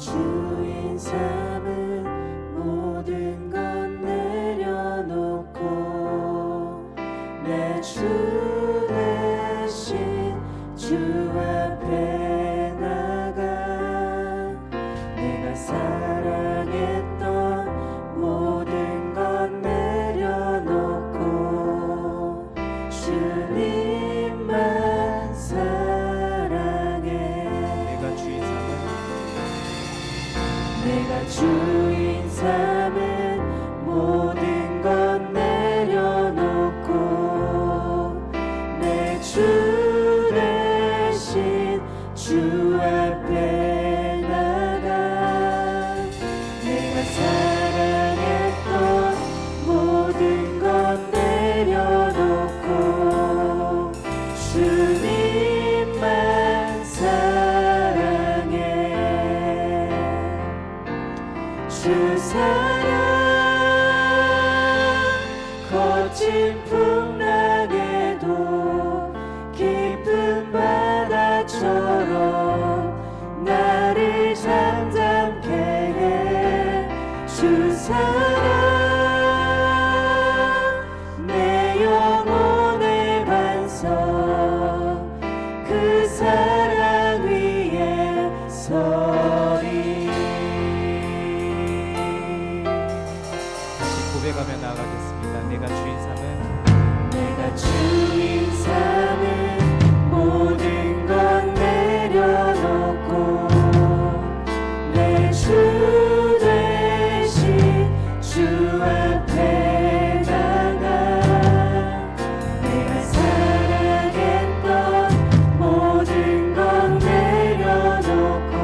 주인 삼은 모든 것 내려놓고 내 주 대신 주 앞에 나가 내가 사랑했던 모든 것 내려놓고 주님만 사랑해. 내가 주인 삼은 모든 것 내려놓고 내 주 대신 주 앞에 나가 내가 사랑했던 모든 것 내려놓고 주님만 사랑해. 주 사랑 거친 풍랑에도 깊은 바다처럼 나를 잠잠케 해. 주 사랑 내 영혼의 반석 그 사랑 위에 서리. 고백하며 나아가겠습니다. 내가 주인 삼은 모든 것 내려놓고 내 주 대신 주 앞에 나가 내가 사랑했던 모든 것 내려놓고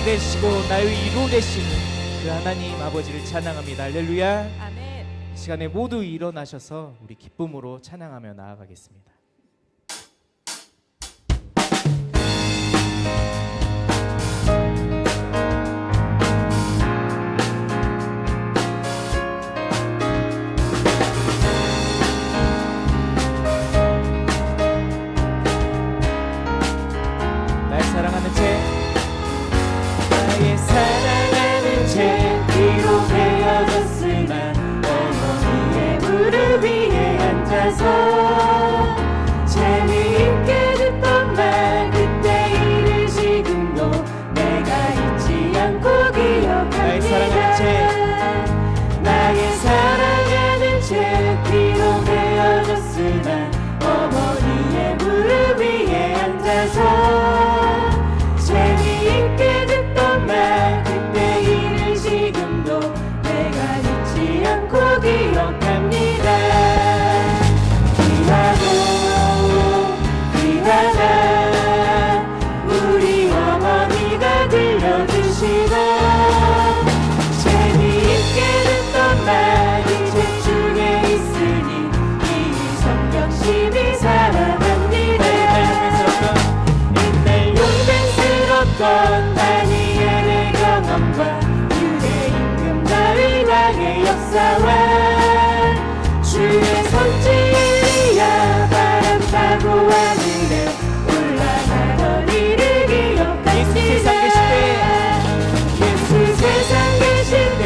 되시고 나의 위로 되시는 그 하나님 아버지를 찬양합니다. 할렐루야. 아멘. 이 시간에 모두 일어나셔서 우리 기쁨으로 찬양하며 나아가겠습니다. 날 사랑하는 채 나의 사랑하는 채 뒤로 헤어졌으나 어머니의 무릎 위에 앉아서 재미있게 듣던 말 그때 일을 지금도 내가 잊지 않고 기억합니다. 나의 사랑하는 채 나의 사랑하는 채 뒤로 헤어졌으나 어머니의 무릎 위에 앉아서 재미있게 듣던 말 그때 일을 지금도 내가 잊지 않고 기억합니다. 귀하고 귀하다 우리 어머니가 들려주시고 재미있게 듣던 말이 책 중에 있으니 이 성경 심히 사랑합니다. 옛날 용맹스럽던 다니엘의 경험과 유대 임금 다윗왕의 역사와 주의 선지 엘리야 바람 타고 하늘에 올라가던 일을 기억합니다. 예수 세상 계실 때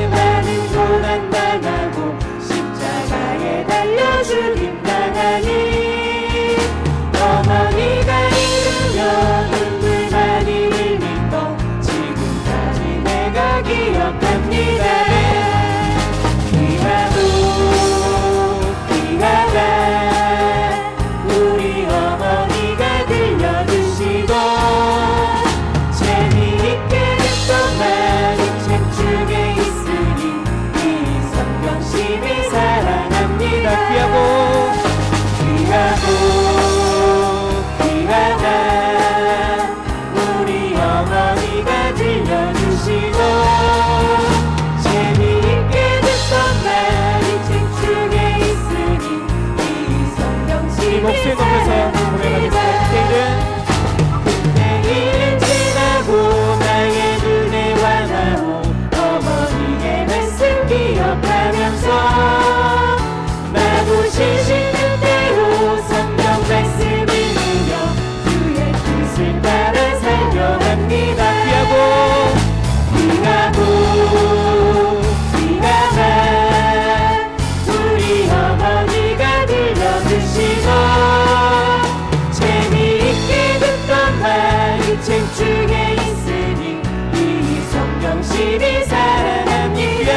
많은 고난 당하고 십자가에 달려 죽임 당하니 어머니가 이르며 눈물 많이 흘린 거 지금까지 내가 기억합니다. 귀하고 귀하다 우리 어머니가 들려주시고 재미있게 듣던 말이 책 중에 있으니 이 성경 심히 사랑합니다. 귀하고 귀하다 우리 어머니가 들려주시고 재미있게 듣던 말이 책 중에 있으니 이 성경 이 심히 목소리 높여서 고백하겠습니다. 그때 일은 지나고 나의 눈에 환하고 어머니의 말씀 기억하면서 나도 신시는 대로 성경 말씀 읽으며 주의 뜻을 따라 살려갑니다. 귀하다 우리 어머니가 들려주시고 재미있게 듣던 말이 책 중에 있으니 이 성경 심히 사랑합니다.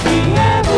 귀하고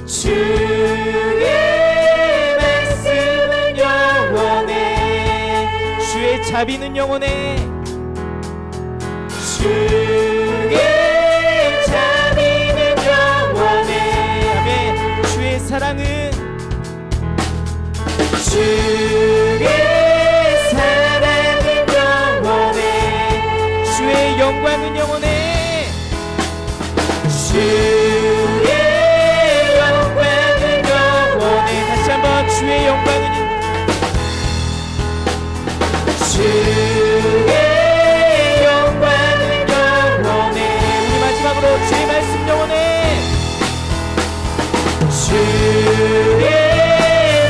주의 말씀은 영원해 주의 자비는 영원해 주의 자비는 영원해 아멘. 주의 사랑은 주의 사랑은 영원해 주의 영광은 영원해 주의 영광은 영원해 다시 한번 주의 영광은 주의 영광은 영원해 우리 마지막으로 주의 말씀 영원해 주의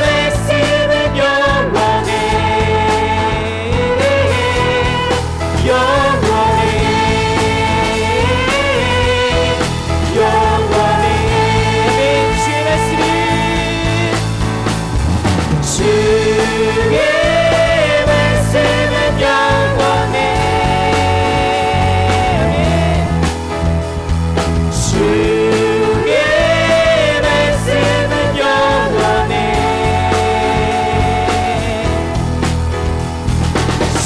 말씀은 영원해 영원해 영원해 아멘. 주의 말씀은 주의 말씀은 영원해 주의 말씀은 영원해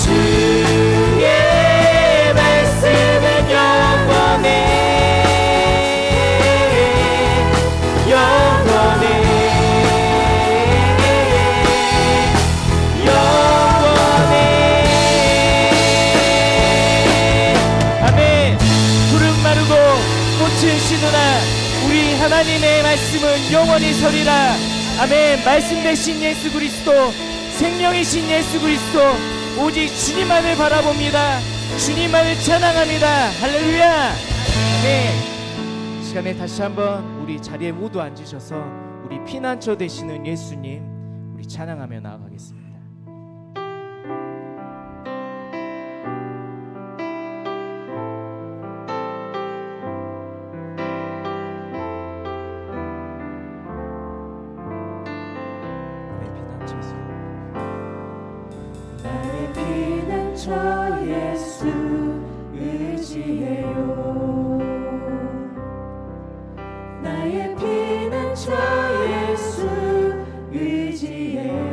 주의 말씀은 영원해 영원해 아멘. 푸른 마르고 꽃은 시드나 우리 하나님의 말씀은 영원히 서리라. 아멘. 말씀 되신 예수 그리스도 생명이신 예수 그리스도 오직 주님만을 바라봅니다. 주님만을 찬양합니다. 할렐루야. 아멘. 시간에 다시 한번 우리 자리에 모두 앉으셔서 우리 피난처 되시는 예수님 우리 찬양하며 나아가겠습니다. 나의 피난처 예수 의지해요 나의 피난처 예수 의지해요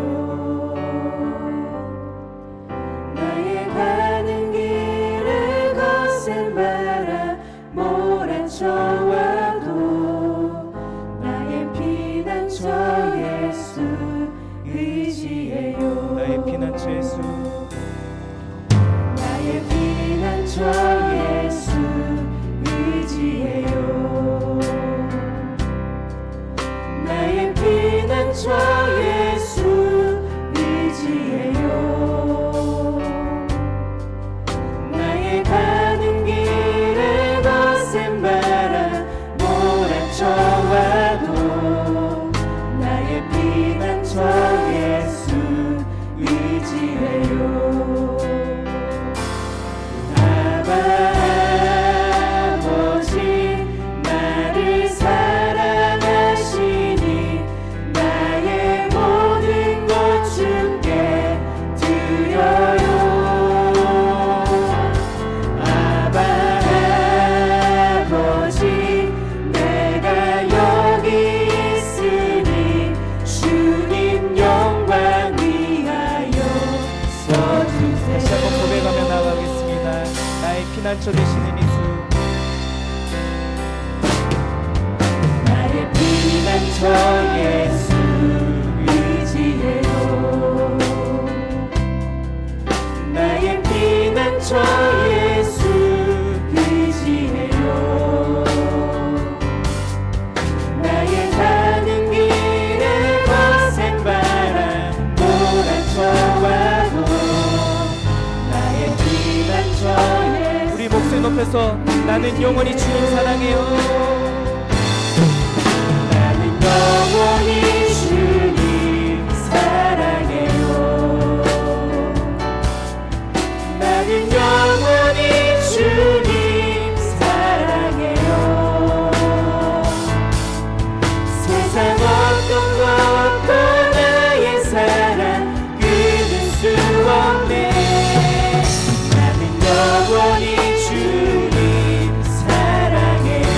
나의 가는 길을 거센 바람 몰아쳐와도 나의 피난처 예수 의지해요 나의 피난처 예수 나의 피난처 예수 의지해요 나의 피난처 예수 의지해요 나의 가는 길을 거센 바람 몰아쳐와도 나의 피난처 예수 의지해요 아버지 나를 사랑하시니 나의 모든 것 주께 드려요 아버지 내가 여기 있으니 주님 영광 위하여 써주세요 다시 한번 고백하며 나가겠습니다. 나의 피난처 되시는 예수 나의 피난처 예수 의지해요 나의 피난처 예수 의지해요 나의 가는 길을 거센 바람 몰아쳐와도 나의 피난처 예수 우리 목소리 높여서 나는 영원히 주님 사랑해요. 나는 영원히 주님 사랑해요 나는 영원히 주님 사랑해요 세상 어떤 것도 나의 사랑 끊을 수 없네 나는 영원히 주님 사랑해요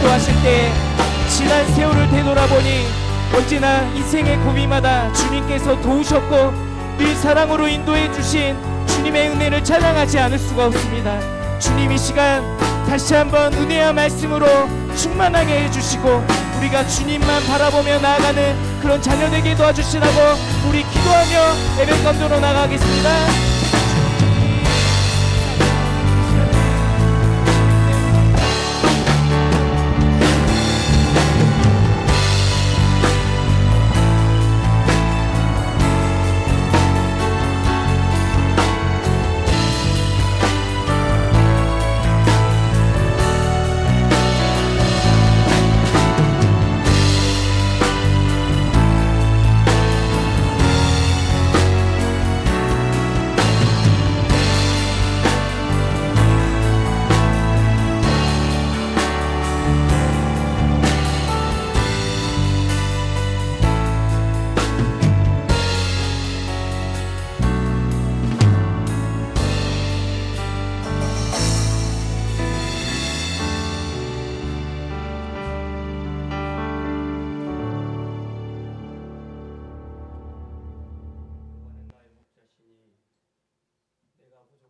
기도하실 때 지난 세월을 되돌아보니 언제나 인생의 고비마다 주님께서 도우셨고 늘 사랑으로 인도해 주신 주님의 은혜를 찬양하지 않을 수가 없습니다. 주님 이 시간 다시 한번 은혜와 말씀으로 충만하게 해주시고 우리가 주님만 바라보며 나아가는 그런 자녀 되게 도와주시라고 우리 기도하며 예배 감도로 나가겠습니다.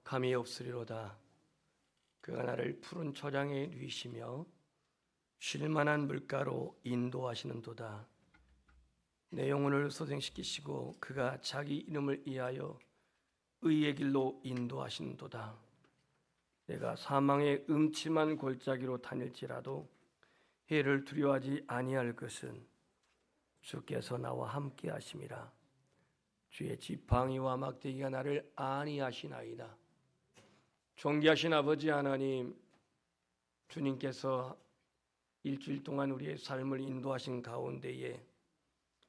감이 없으리로다. 그가 나를 푸른 초장에 누이시며 쉴만한 물가로 인도하시는도다. 내 영혼을 소생시키시고 그가 자기 이름을 위하여 의의 길로 인도하시는도다. 내가 사망의 음침한 골짜기로 다닐지라도 해를 두려워하지 아니할 것은 주께서 나와 함께 하심이라. 주의 지팡이와 막대기가 나를 안위하시나이다. 존귀하신 아버지 하나님, 주님께서 일주일 동안 우리의 삶을 인도하신 가운데에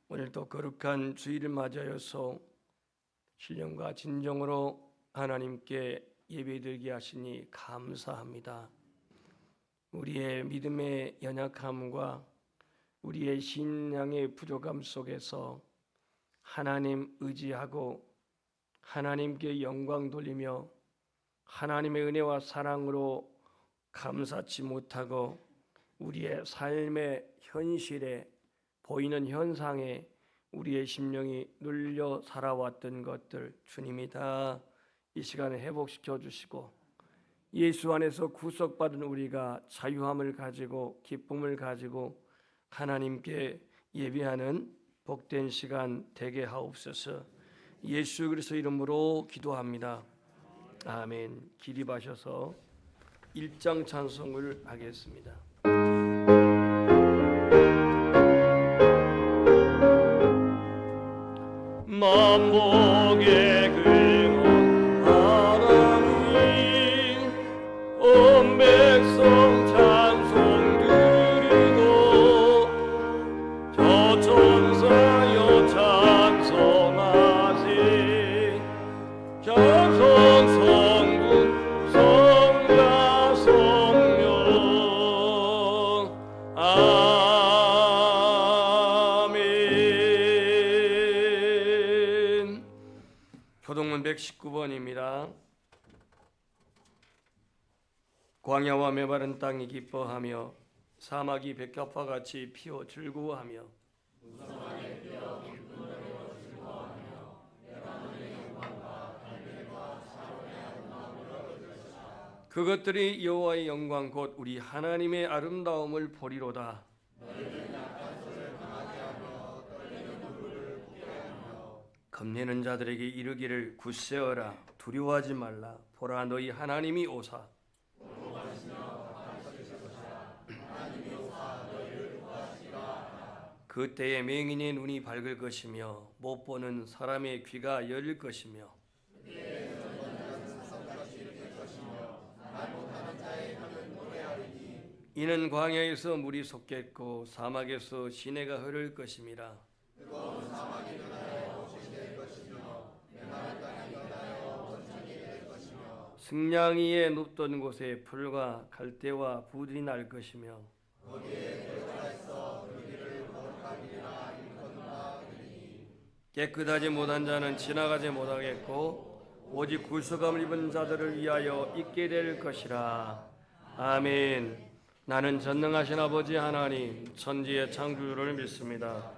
오늘도 거룩한 주일을 맞이하여서 신령과 진정으로 하나님께 예배드리게 하시니 감사합니다. 우리의 믿음의 연약함과 우리의 신앙의 부족함 속에서 하나님 의지하고 하나님께 영광 돌리며 하나님의 은혜와 사랑으로 감사치 못하고 우리의 삶의 현실에 보이는 현상에 우리의 심령이 눌려 살아왔던 것들 주님이 다 이 시간에 회복시켜 주시고 예수 안에서 구속받은 우리가 자유함을 가지고 기쁨을 가지고 하나님께 예배하는 복된 시간 되게 하옵소서. 예수 그리스도 이름으로 기도합니다. 아멘. 기립하셔서 1장 찬송을 하겠습니다. 만복의 근원 하나님 온 백성 찬송 드리고 저 천사여 찬송하세 견성 성부 성자 성령 아멘. 교동문 119번입니다. 광야와 메마른 땅이 기뻐하며 사막이 백합화 같이 피어 즐거워하며 그것들이 여호와의 영광 곧 우리 하나님의 아름다움을 보리로다. 겁내는 자들에게 이르기를 굳세어라 두려워하지 말라 보라 너희 하나님이 오사 그때에 맹인의 눈이 밝을 것이며 못 보는 사람의 귀가 열릴 것이며 이는 광야에서 물이 솟겠고 사막에서 시내가 흐를 것임이라. 승냥이 위에 눕던 곳에 풀과 갈대와 부들이 날 것이며 깨끗하지 못한 자는 지나가지 못하겠고 오직 구속함을 입은 자들을 위하여 있게 될 것이라. 아멘. 나는 전능하신 아버지 하나님 천지의 창조주를 믿습니다.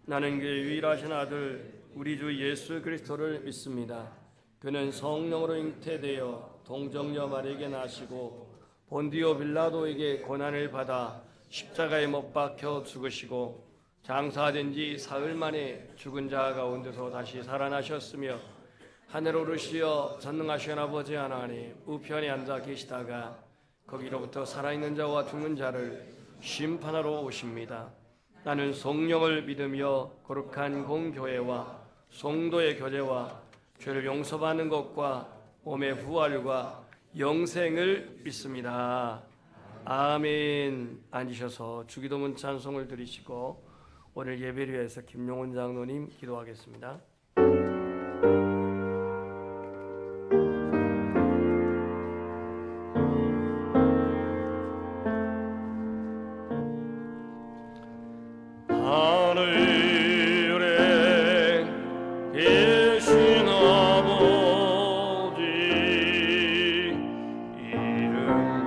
나는 그의 유일하신 아들 우리 주 예수 그리스도를 믿습니다. 그는 성령으로 잉태되어 동정녀 마리에게 나시고 본디오 빌라도에게 고난을 받아 십자가에 못 박혀 죽으시고 장사된 지 사흘 만에 죽은 자 가운데서 다시 살아나셨으며 하늘 오르시어 전능하신 아버지 하나님 우편에 앉아 계시다가 거기로부터 살아있는 자와 죽는 자를 심판하러 오십니다. 나는 성령을 믿으며 거룩한 공교회와 성도의 교제와 죄를 용서받는 것과 몸의 부활과 영생을 믿습니다. 아멘. 앉으셔서 주기도문 찬송을 드리시고 오늘 예배를 위해서 김용훈 장로님 기도하겠습니다. 하늘에 계신 아버지 이름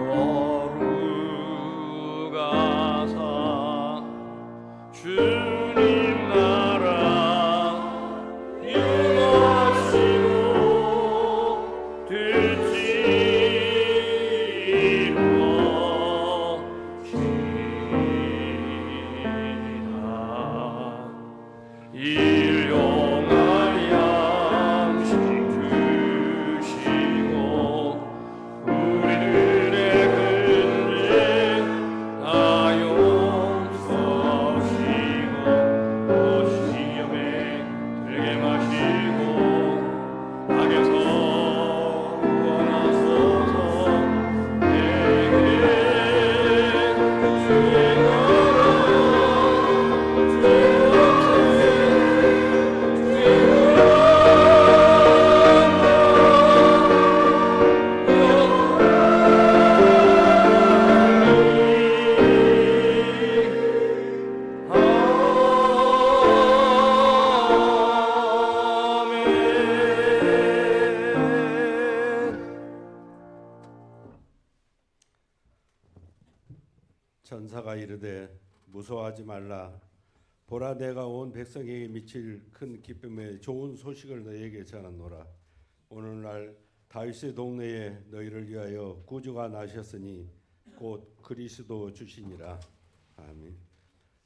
거룩하사 주님 나라 임하시고 되지어지다 일용할 양식 주시고 우리들의 근죄 다 용서하시고 또 시험에 들게 마시고 악에서 구원하소서. 내게 주의 나라 전사가 이르되 무서워하지 말라. 보라 내가 온 백성에게 미칠 큰 기쁨의 좋은 소식을 너희에게 전하노라. 오늘날 다윗의 동네에 너희를 위하여 구주가 나셨으니 곧 그리스도 주시니라. 아멘.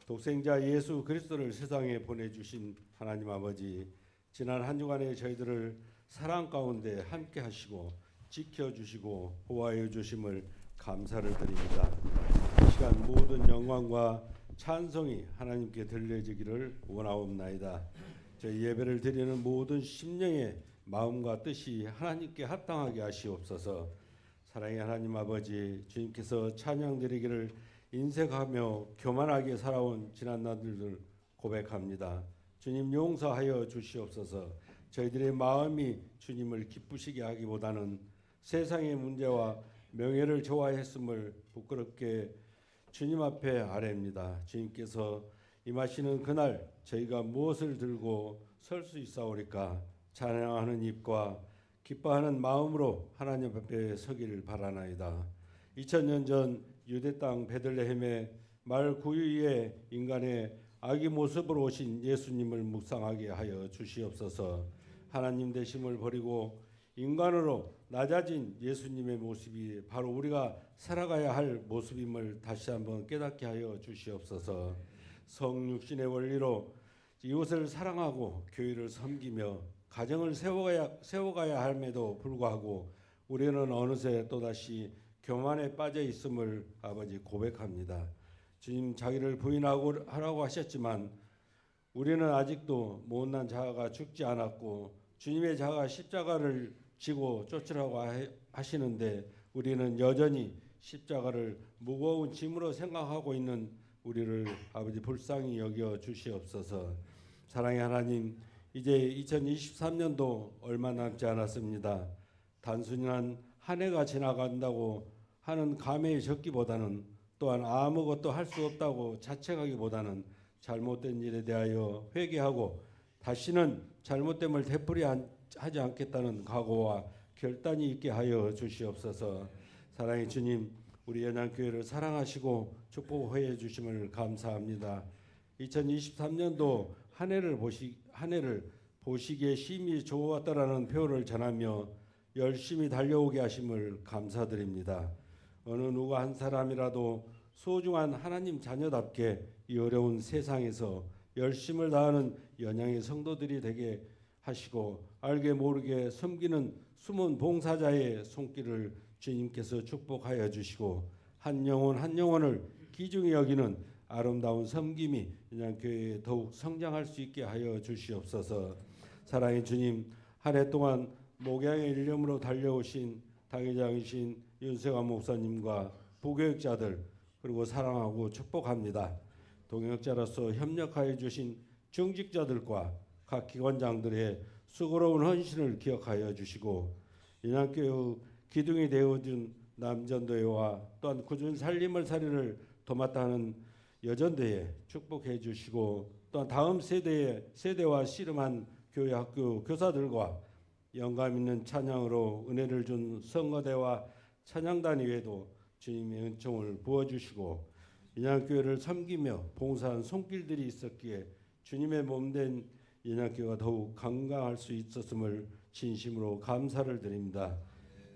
독생자 예수 그리스도를 세상에 보내주신 하나님 아버지, 지난 한 주간에 저희들을 사랑 가운데 함께 하시고 지켜주시고 보호하여 주심을 감사를 드립니다. 이 시간 모든 영광과 찬송이 하나님께 들려지기를 원하옵나이다. 저희 예배를 드리는 모든 심령의 마음과 뜻이 하나님께 합당하게 하시옵소서. 사랑의 하나님 아버지, 주님께서 찬양드리기를 인색하며 교만하게 살아온 지난 날들을 고백합니다. 주님 용서하여 주시옵소서. 저희들의 마음이 주님을 기쁘시게 하기보다는 세상의 문제와 명예를 좋아했음을 부끄럽게 주님 앞에 아뢰입니다. 주님께서 임하시는 그날 저희가 무엇을 들고 설 수 있사오리까? 찬양하는 입과 기뻐하는 마음으로 하나님 앞에 서기를 바라나이다. 2000년 전 유대 땅 베들레헴의 말 구유에 인간의 아기 모습으로 오신 예수님을 묵상하게 하여 주시옵소서. 하나님 되심을 버리고 인간으로 낮아진 예수님의 모습이 바로 우리가 살아가야 할 모습임을 다시 한번 깨닫게 하여 주시옵소서. 성육신의 원리로 이웃을 사랑하고 교회를 섬기며 가정을 세워가야 함에도 불구하고 우리는 어느새 또다시 교만에 빠져 있음을 아버지 고백합니다. 주님 자기를 부인하라고 하셨지만 우리는 아직도 못난 자가 죽지 않았고 주님의 자가 십자가를 지고 쫓으라고 하시는데 우리는 여전히 십자가를 무거운 짐으로 생각하고 있는 우리를 아버지 불쌍히 여겨 주시옵소서. 사랑의 하나님, 이제 2023년도 얼마 남지 않았습니다. 단순한 한 해가 지나간다고 하는 감회에 적기보다는 또한 아무것도 할 수 없다고 자책하기보다는 잘못된 일에 대하여 회개하고 다시는 잘못됨을 되풀이하지 않겠다는 각오와 결단이 있게 하여 주시옵소서. 사랑의 주님, 우리 연양교회를 사랑하시고 축복해 주심을 감사합니다. 2023년도 한 해를 보시기에 심히 좋았다라는 표현을 전하며 열심히 달려오게 하심을 감사드립니다. 어느 누가 한 사람이라도 소중한 하나님 자녀답게 이 어려운 세상에서 열심을 다하는 연양의 성도들이 되게 하시고 알게 모르게 섬기는 숨은 봉사자의 손길을 주님께서 축복하여 주시고 한 영혼 한 영혼을 귀중히 여기는 아름다운 섬김이 연양교회에 더욱 성장할 수 있게 하여 주시옵소서. 사랑의 주님, 한 해 동안 목양의 일념으로 달려오신 당회장이신 윤세관 목사님과 부교육자들 그리고 사랑하고 축복합니다. 동역자로서 협력하여 주신 중직자들과 각 기관장들의 수고로운 헌신을 기억하여 주시고 연양교회 기둥이 되어준 남전도회와 또한 꾸준 살림을 살이를 도맡아 하는 여전도회 축복해 주시고 또한 다음 세대와 씨름한 교회 학교 교사들과 영감 있는 찬양으로 은혜를 준 성거대와 찬양단 위에도 주님의 은총을 부어주시고 연양교회를 섬기며 봉사한 손길들이 있었기에 주님의 몸된 연양교회가 더욱 건강할 수 있었음을 진심으로 감사를 드립니다.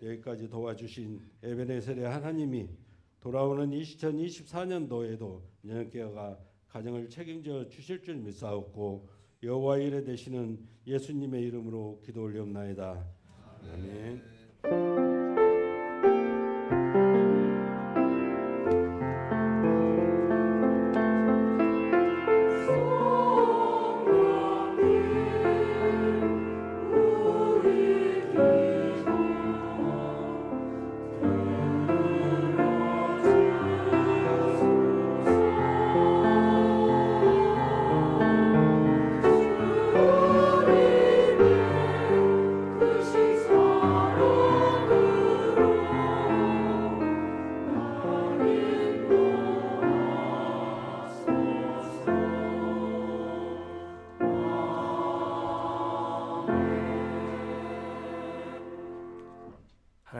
여기까지 도와주신 에베네셀의 하나님이 돌아오는 2024년도에도 연양교회가 가정을 책임져 주실 줄 믿사옵고 여호와 이레 되시는 예수님의 이름으로 기도 올리옵나이다. 아멘.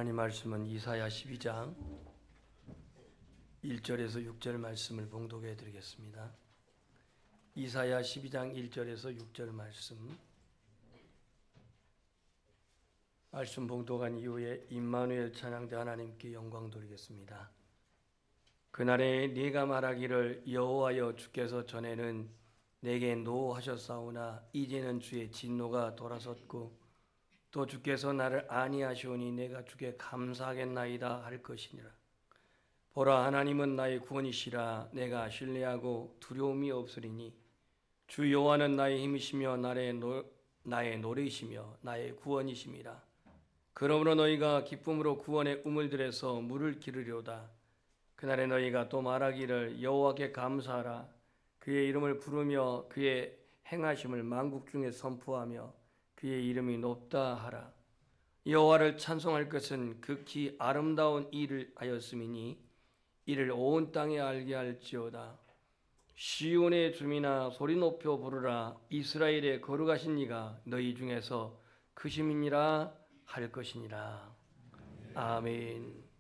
하나님 말씀은 이사야 12장 1절에서 6절 말씀을 봉독해 드리겠습니다. 이사야 12장 1절에서 6절 말씀 봉독한 이후에 임마누엘 찬양대 하나님께 영광 돌리겠습니다. 그날에 네가 말하기를 여호와여 주께서 전에는 내게 노하셨사오나 이제는 주의 진노가 돌아섰고 또 주께서 나를 아니하시오니 내가 주께 감사하겠나이다 할 것이니라. 보라, 하나님은 나의 구원이시라. 내가 신뢰하고 두려움이 없으리니 주 여호와는 나의 힘이시며 나의 노래이시며 나의 구원이심이라. 그러므로 너희가 기쁨으로 구원의 우물들에서 물을 기르리로다. 그날에 너희가 또 말하기를 여호와께 감사하라. 그의 이름을 부르며 그의 행하심을 만국 중에 선포하며 그의 이름이 높다 하라. 여호와를 찬송할 것은 극히 아름다운 일을 하였음이니 이를 온 땅에 알게 할지어다. 시온의 주민아 소리 높여 부르라. 이스라엘의 거룩하신 이가 너희 중에서 크심이니라 할 것이니라. 아멘.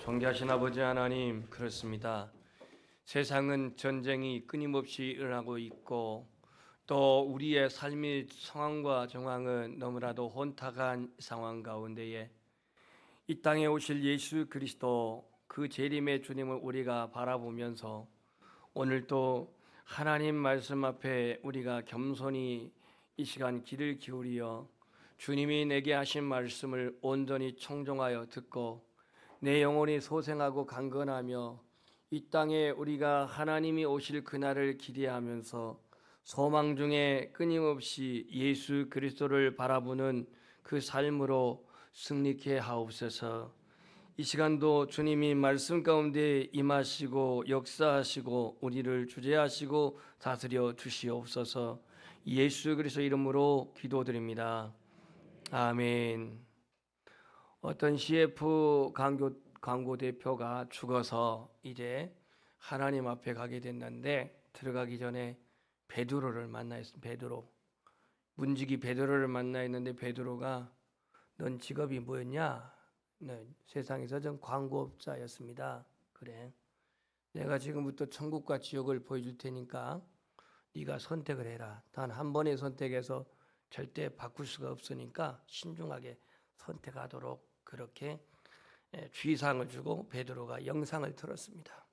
존귀하신 아버지 하나님, 그렇습니다. 세상은 전쟁이 끊임없이 일어나고 있고 또 우리의 삶의 상황과 정황은 너무나도 혼탁한 상황 가운데에 이 땅에 오실 예수 그리스도 그 재림의 주님을 우리가 바라보면서 오늘도 하나님 말씀 앞에 우리가 겸손히 이 시간 귀를 기울여 주님이 내게 하신 말씀을 온전히 청종하여 듣고 내 영혼이 소생하고 강건하며 이 땅에 우리가 하나님이 오실 그날을 기대하면서 소망 중에 끊임없이 예수 그리스도를 바라보는 그 삶으로 승리케 하옵소서. 이 시간도 주님이 말씀 가운데 임하시고 역사하시고 우리를 주재하시고 다스려 주시옵소서. 예수 그리스도 이름으로 기도드립니다. 아멘. 어떤 CF 광고 대표가 죽어서 이제 하나님 앞에 가게 됐는데 들어가기 전에 베드로를 만나했습니다. 베드로. 문지기 베드로를 만나했는데 베드로가 넌 직업이 뭐였냐? 네, 세상에서 전 광고업자였습니다. 그래. 내가 지금부터 천국과 지옥을 보여줄 테니까 네가 선택을 해라. 단 한 번의 선택에서 절대 바꿀 수가 없으니까 신중하게 선택하도록 그렇게 주의사항을 주고 베드로가 영상을 틀었습니다.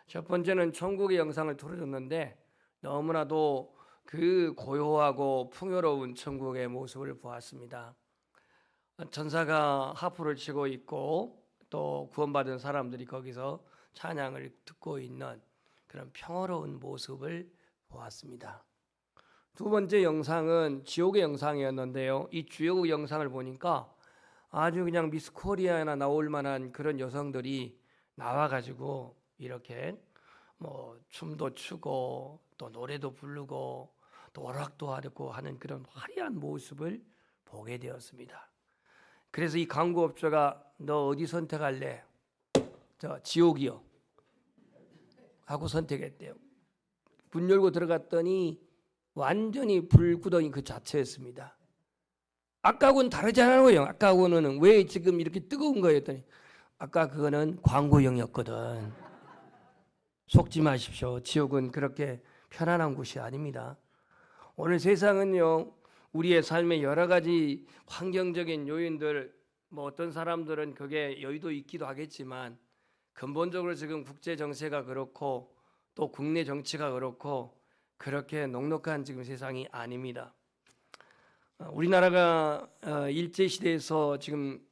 첫 번째는 천국의 영상을 틀어줬는데 너무나도 그 고요하고 풍요로운 천국의 모습을 보았습니다. 천사가 하프를 치고 있고 또 구원받은 사람들이 거기서 찬양을 듣고 있는 그런 평화로운 모습을 보았습니다. 두 번째 영상은 지옥의 영상이었는데요. 이 지옥의 영상을 보니까 아주 그냥 미스 코리아나 나올 만한 그런 여성들이 나와가지고 이렇게 뭐 춤도 추고 또 노래도 부르고 또 오락도 하고 하는 그런 화려한 모습을 보게 되었습니다. 그래서 이 광고업자가 너 어디 선택할래? 저 지옥이요 하고 선택했대요. 문 열고 들어갔더니 완전히 불구덩이 그 자체였습니다. 아까하고는 다르잖아요. 아까하고는 왜 지금 이렇게 뜨거운 거예요? 했더니 아까 그거는 광고용이었거든. 속지 마십시오. 지옥은 그렇게 편안한 곳이 아닙니다. 오늘 세상은요, 우리의 삶에 여러 가지 환경적인 요인들, 뭐 어떤 사람들은 그게 여유도 있기도 하겠지만 근본적으로 지금 국제 정세가 그렇고 또 국내 정치가 그렇고 그렇게 넉넉한 지금 세상이 아닙니다. 우리나라가 일제시대에서 지금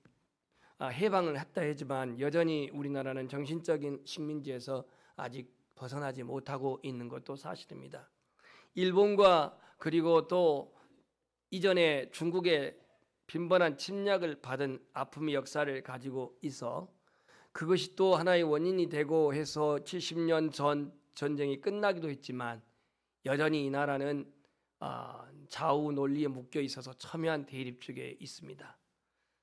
해방을 했다 하지만 여전히 우리나라는 정신적인 식민지에서 아직 벗어나지 못하고 있는 것도 사실입니다. 일본과 그리고 또 이전에 중국의 빈번한 침략을 받은 아픔의 역사를 가지고 있어 그것이 또 하나의 원인이 되고 해서 70년 전 전쟁이 끝나기도 했지만 여전히 이 나라는 좌우 논리에 묶여 있어서 첨예한 대립 쪽에 있습니다.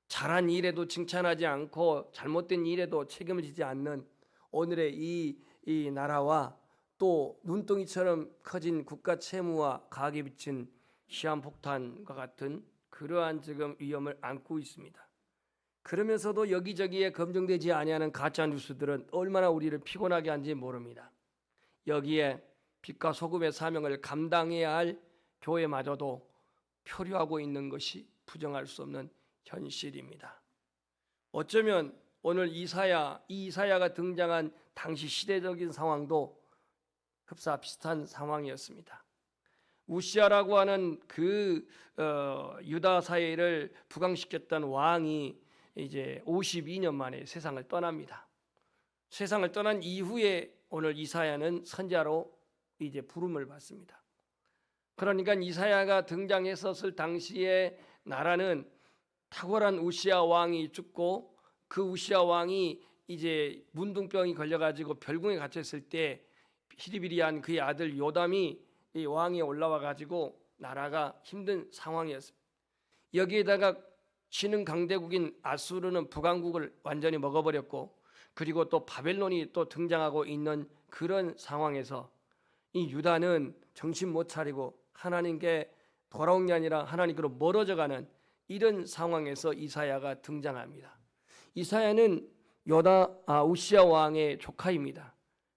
잘한 일에도 칭찬하지 않고 잘못된 일에도 책임을 지지 않는 오늘의 이 나라와 또 눈덩이처럼 커진 국가 채무와 가계에 비친 시한폭탄과 같은 그러한 지금 위험을 안고 있습니다. 그러면서도 여기저기에 검증되지 아니하는 가짜 뉴스들은 얼마나 우리를 피곤하게 하는지 모릅니다. 여기에 빛과 소금의 사명을 감당해야 할 교회마저도 표류하고 있는 것이 부정할 수 없는 현실입니다. 어쩌면 오늘 이사야가 등장한 당시 시대적인 상황도 흡사 비슷한 상황이었습니다. 우시아라고 하는 그 유다 사회를 부강시켰던 왕이 이제 52년 만에 세상을 떠납니다. 세상을 떠난 이후에 오늘 이사야는 선지자로 이제 부름을 받습니다. 그러니까 이사야가 등장했었을 당시에 나라는 탁월한 우시아 왕이 죽고 그 우시아 왕이 이제 문둥병이 걸려가지고 별궁에 갇혔을 때 히리비리한 그의 아들 요담이 이 왕에 올라와 가지고 나라가 힘든 상황이었습니다. 여기에다가 신흥 강대국인 아수르는 북왕국을 완전히 먹어버렸고 그리고 또 바벨론이 또 등장하고 있는 그런 상황에서 이 유다는 정신 못 차리고 하나님께 돌아온 게 아니라 하나님께로 멀어져가는 이런 상황에서 이사야가 등장합니다. 이사야는 우시야 왕의 조카입니다.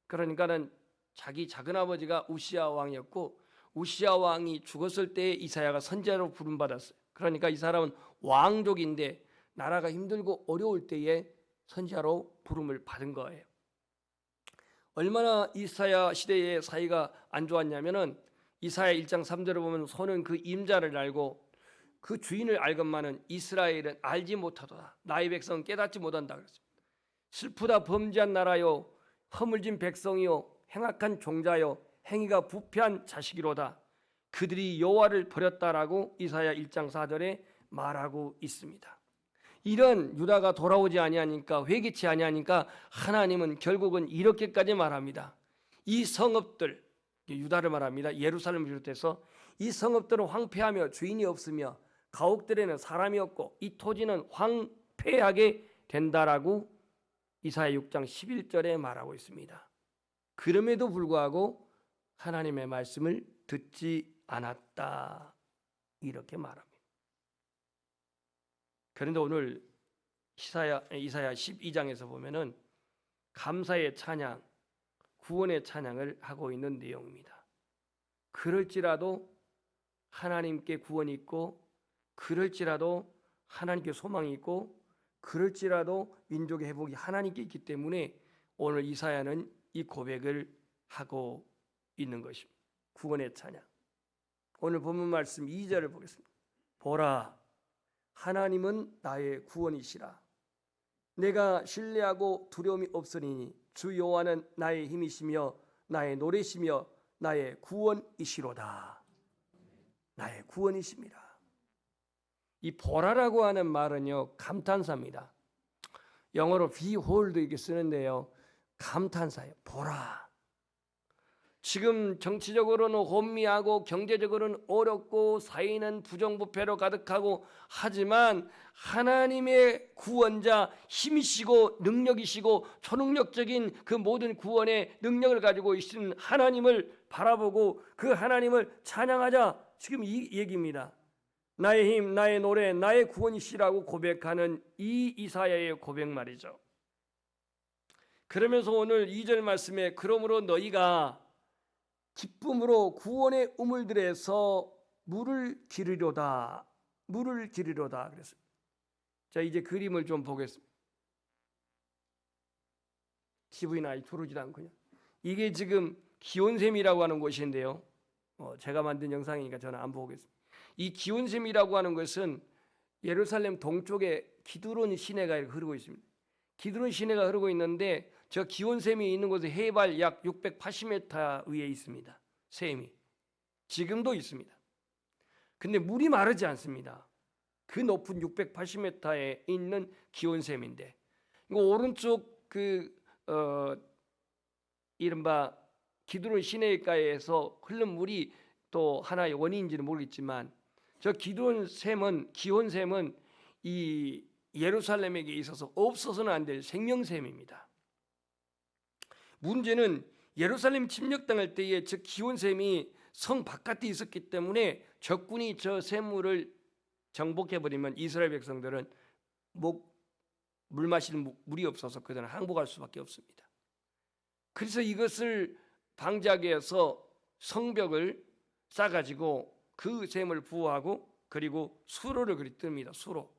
그러니까는 자기 작은아버지가 우시야 왕이었고 우시야 왕이 죽었을 때 이사야가 선지자로 부름받았어요. 그러니까 이 사람은 왕족인데 나라가 힘들고 어려울 때에 선지자로 부름을 받은 거예요. 얼마나 이사야 시대의 사이가 안 좋았냐면은 이사야 1장 3절을 보면 소는 그 임자를 알고 그 주인을 알건만은 이스라엘은 알지 못하도다. 나의 백성은 깨닫지 못한다 그랬습니다. 슬프다 범죄한 나라요 허물진 백성이요 행악한 종자요 행위가 부패한 자식이로다. 그들이 여호와를 버렸다라고 이사야 1장 4절에 말하고 있습니다. 이런 유다가 돌아오지 아니하니까 회개치 아니하니까 하나님은 결국은 이렇게까지 말합니다. 이 성읍들 유다를 말합니다. 예루살렘을 비롯해서 이 성읍들은 황폐하며 주인이 없으며 가옥들에는 사람이 없고 이 토지는 황폐하게 된다라고 이사야 6장 11절에 말하고 있습니다. 그럼에도 불구하고 하나님의 말씀을 듣지 않았다 이렇게 말합니다. 그런데 오늘 이사야 12장에서 보면은 감사의 찬양, 구원의 찬양을 하고 있는 내용입니다. 그럴지라도 하나님께 구원이 있고 그럴지라도 하나님께 소망이 있고 그럴지라도 민족의 회복이 하나님께 있기 때문에 오늘 이사야는 이 고백을 하고 있는 것입니다. 구원의 찬양. 오늘 본문 말씀 2절을 보겠습니다. 보라, 하나님은 나의 구원이시라. 내가 신뢰하고 두려움이 없으리니 주 여호와는 나의 힘이시며 나의 노래시며 나의 구원이시로다. 나의 구원이십니다. 이 보라라고 하는 말은요 감탄사입니다. 영어로 behold 이렇게 쓰는데요 감탄사예요. 보라. 지금 정치적으로는 혼미하고 경제적으로는 어렵고 사회는 부정부패로 가득하고 하지만 하나님의 구원자 힘이시고 능력이시고 초능력적인 그 모든 구원의 능력을 가지고 있는 하나님을 바라보고 그 하나님을 찬양하자 지금 이 얘기입니다. 나의 힘, 나의 노래, 나의 구원이시라고 고백하는 이 이사야의 고백 말이죠. 그러면서 오늘 2절 말씀에 그러므로 너희가 기쁨으로 구원의 우물들에서 물을 기르려다 그랬습니다. 자 이제 그림을 좀 보겠습니다. TV나 두르지도 않고요. 이게 지금 기온샘이라고 하는 곳인데요. 제가 만든 영상이니까 저는 안 보겠습니다. 이 기온샘이라고 하는 것은 예루살렘 동쪽에 기드론 시내가 흐르고 있습니다. 기드론 시내가 흐르고 있는데 저 기온샘이 있는 곳에 해발 약 680m 위에 있습니다. 샘이 지금도 있습니다. 근데 물이 마르지 않습니다. 그 높은 680m에 있는 기온샘인데 이거 오른쪽 이른바 기드론 시내가에서 흐른 물이 또 하나의 원인인지는 모르겠지만 저 기온샘은 이 예루살렘에게 있어서 없어서는 안 될 생명샘입니다. 문제는 예루살렘 침략당할 때에 저 기온샘이 성 바깥에 있었기 때문에 적군이 저 샘물을 정복해버리면 이스라엘 백성들은 물 마시는 물이 없어서 그들은 항복할 수밖에 없습니다. 그래서 이것을 방지하기 위해서 성벽을 쌓아가지고 그 샘을 부어하고 그리고 수로를 그리 뜹니다. 수로.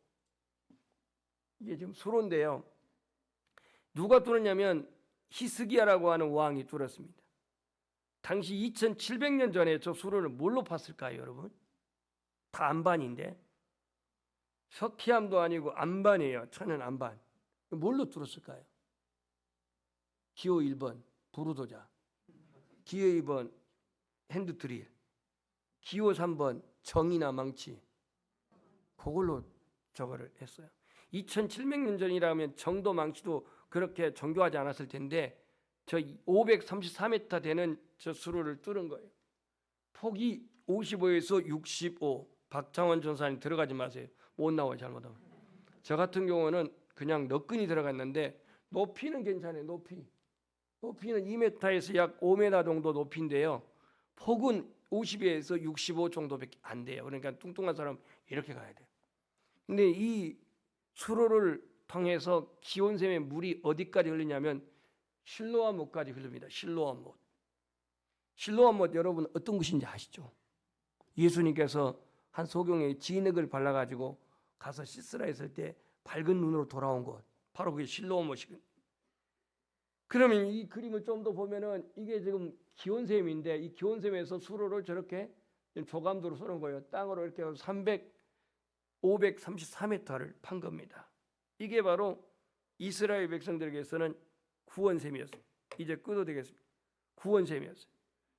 이게 지금 수로인데요. 누가 뚫었냐면 히스기야라고 하는 왕이 뚫었습니다. 당시 2700년 전에 저 수로를 뭘로 팠을까요, 여러분? 다 안반인데 석회암도 아니고 안반이에요. 천연 안반. 뭘로 뚫었을까요? 기호 1번 부르도자, 기호 2번 핸드드릴, 기호 3번 정이나 망치. 그걸로 저거를 했어요. 2700년 전이라면 정도 망치도 그렇게 정교하지 않았을 텐데 저 534m 되는 저 수로를 뚫은 거예요. 폭이 55에서 65. 박창원 전사님 들어가지 마세요. 못 나와요. 잘못하면. 저 같은 경우는 그냥 너끈히 들어갔는데 높이는 괜찮아요. 높이는 2m에서 약 5m 정도 높이인데요. 폭은 50에서 65 정도밖에 안 돼요. 그러니까 뚱뚱한 사람 이렇게 가야 돼요. 근데 이 수로를 통해서 기온샘의 물이 어디까지 흐르냐면 실로암 못까지 흐릅니다. 실로암 못. 실로암 못 여러분 어떤 곳인지 아시죠? 예수님께서 한 소경에 진흙을 발라가지고 가서 씻으라 했을 때 밝은 눈으로 돌아온 곳, 바로 그게 실로암 못이거든요. 그러면 이 그림을 좀 더 보면은 이게 지금 기온샘인데 이 기온샘에서 수로를 저렇게 조감도로 쏘는 거예요. 땅으로 이렇게 534m를 판 겁니다. 이게 바로 이스라엘 백성들에게서는 구원샘이었어요. 이제 끊어도 되겠습니다. 구원샘이었어요.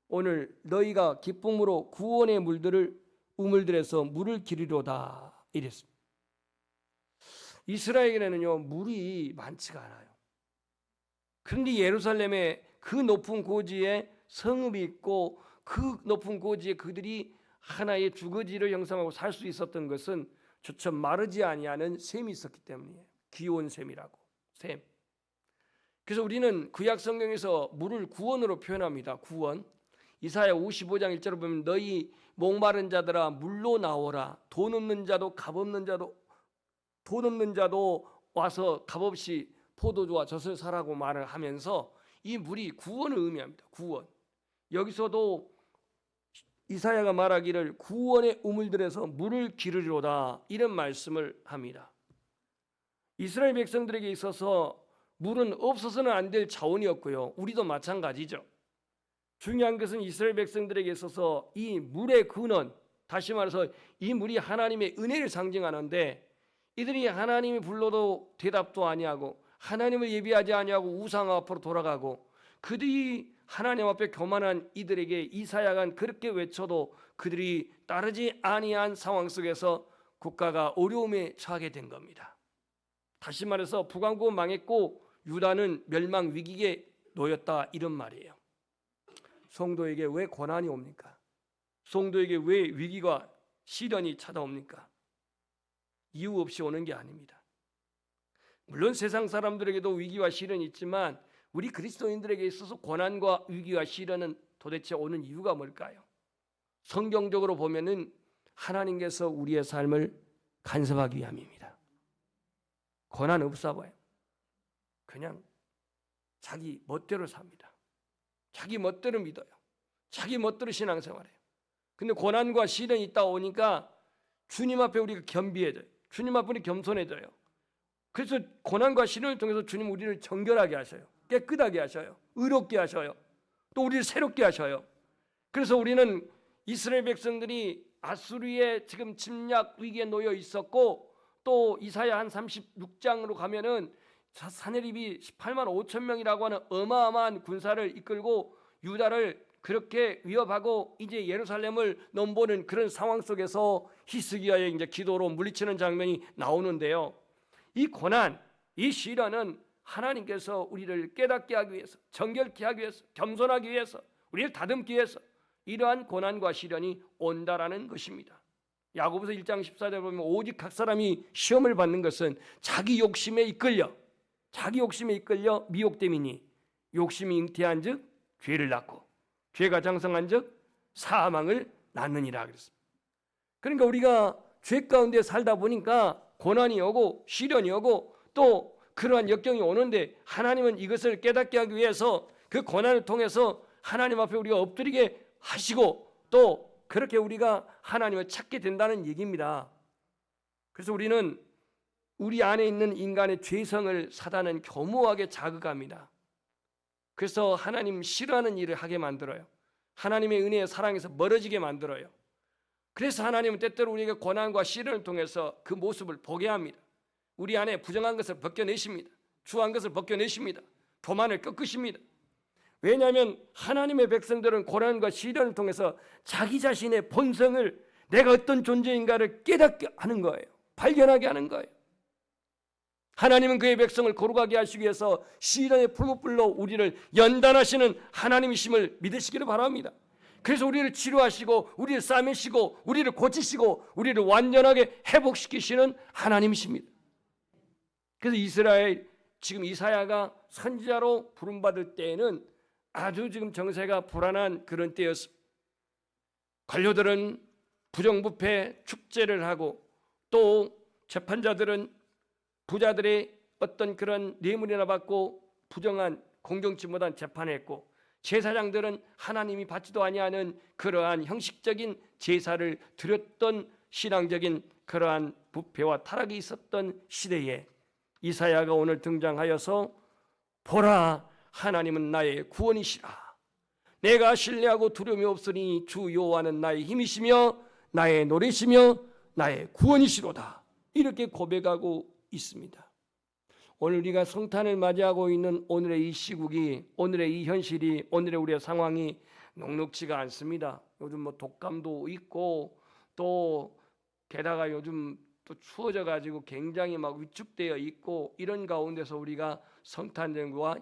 오늘 너희가 기쁨으로 구원의 물들을 우물들에서 물을 기르려다 이랬습니다. 이스라엘에는요 물이 많지가 않아요. 그런데 예루살렘에 그 높은 고지에 성읍이 있고 그 높은 고지에 그들이 하나의 주거지를 형성하고 살 수 있었던 것은 조차 마르지 아니하는 샘이 있었기 때문이에요. 기온샘이라고 샘. 그래서 우리는 구약 성경에서 물을 구원으로 표현합니다. 구원. 이사야 55장 1절을 보면 너희 목마른 자들아 물로 나오라. 돈 없는 자도 값 없는 자도 돈 없는 자도 와서 값없이 포도주와 젖을 사라고 말을 하면서 이 물이 구원을 의미합니다. 구원. 여기서도 이사야가 말하기를 구원의 우물들에서 물을 기르리로다 이런 말씀을 합니다. 이스라엘 백성들에게 있어서 물은 없어서는 안 될 자원이었고요. 우리도 마찬가지죠. 중요한 것은 이스라엘 백성들에게 있어서 이 물의 근원, 다시 말해서 이 물이 하나님의 은혜를 상징하는데 이들이 하나님이 불러도 대답도 아니하고 하나님을 예비하지 아니하고 우상 앞으로 돌아가고 그들이 하나님 앞에 교만한 이들에게 이사야가 그렇게 외쳐도 그들이 따르지 아니한 상황 속에서 국가가 어려움에 처하게 된 겁니다. 다시 말해서 북왕국은 망했고 유다는 멸망 위기에 놓였다 이런 말이에요. 성도에게 왜 고난이 옵니까? 성도에게 왜 위기가 시련이 찾아옵니까? 이유 없이 오는 게 아닙니다. 물론 세상 사람들에게도 위기와 시련이 있지만 우리 그리스도인들에게 있어서 고난과 위기와 시련은 도대체 오는 이유가 뭘까요? 성경적으로 보면은 하나님께서 우리의 삶을 간섭하기 위함입니다. 고난 없어 보여요. 그냥 자기 멋대로 삽니다. 자기 멋대로 믿어요. 자기 멋대로 신앙생활해요. 근데 고난과 시련이 있다 오니까 주님 앞에 우리가 겸비해져요. 주님 앞에 우리 겸손해져요. 그래서 고난과 시련을 통해서 주님 우리를 정결하게 하셔요. 깨끗하게 하셔요. 의롭게 하셔요. 또 우리를 새롭게 하셔요. 그래서 우리는 이스라엘 백성들이 아수르의 지금 침략 위기에 놓여 있었고 또 이사야 한 36장으로 가면은 사내립이 18만 5천 명이라고 하는 어마어마한 군사를 이끌고 유다를 그렇게 위협하고 이제 예루살렘을 넘보는 그런 상황 속에서 히스기야의 이제 기도로 물리치는 장면이 나오는데요. 이 고난, 이 시련은 하나님께서 우리를 깨닫게 하기 위해서, 정결케 하기 위해서, 겸손하기 위해서, 우리를 다듬기 위해서 이러한 고난과 시련이 온다라는 것입니다. 야고보서 1장 14절에 보면 오직 각 사람이 시험을 받는 것은 자기 욕심에 이끌려 미혹됨이니 욕심이 잉태한 즉 죄를 낳고 죄가 장성한 즉 사망을 낳느니라 그랬습니다. 그러니까 우리가 죄 가운데 살다 보니까 고난이 오고 시련이 오고 또 그러한 역경이 오는데 하나님은 이것을 깨닫게 하기 위해서 그 고난을 통해서 하나님 앞에 우리가 엎드리게 하시고 또 그렇게 우리가 하나님을 찾게 된다는 얘기입니다. 그래서 우리는 우리 안에 있는 인간의 죄성을 사단은 교묘하게 자극합니다. 그래서 하나님 싫어하는 일을 하게 만들어요. 하나님의 은혜의 사랑에서 멀어지게 만들어요. 그래서 하나님은 때때로 우리에게 고난과 시련을 통해서 그 모습을 보게 합니다. 우리 안에 부정한 것을 벗겨내십니다. 추한 것을 벗겨내십니다. 교만을 꺾으십니다. 왜냐하면 하나님의 백성들은 고난과 시련을 통해서 자기 자신의 본성을 내가 어떤 존재인가를 깨닫게 하는 거예요. 발견하게 하는 거예요. 하나님은 그의 백성을 거룩하게 하시기 위해서 시련의 풀무불로 우리를 연단하시는 하나님이심을 믿으시기를 바랍니다. 그래서 우리를 치료하시고 우리를 싸매시고 우리를 고치시고 우리를 완전하게 회복시키시는 하나님이십니다. 그래서 이스라엘 지금 이사야가 선지자로 부름받을 때에는 아주 지금 정세가 불안한 그런 때였습니다. 관료들은 부정부패 축제를 하고 또 재판자들은 부자들의 어떤 그런 뇌물이나 받고 부정한 공정치 못한 재판했고, 제사장들은 하나님이 받지도 아니하는 그러한 형식적인 제사를 드렸던 신앙적인 그러한 부패와 타락이 있었던 시대에 이사야가 오늘 등장하여서 보라, 하나님은 나의 구원이시라. 내가 신뢰하고 두려움이 없으니 주 여호와는 나의 힘이시며 나의 노래시며 나의 구원이시로다. 이렇게 고백하고 있습니다. 오늘 우리가 성탄을 맞이하고 있는 오늘의 이 시국이, 오늘의 이 현실이, 오늘의 우리의 상황이 녹록지가 않습니다. 요즘 뭐 독감도 있고, 또 게다가 요즘 또 추워져 가지고 굉장히 막 위축되어 있고, 이런 가운데서 우리가 성탄절과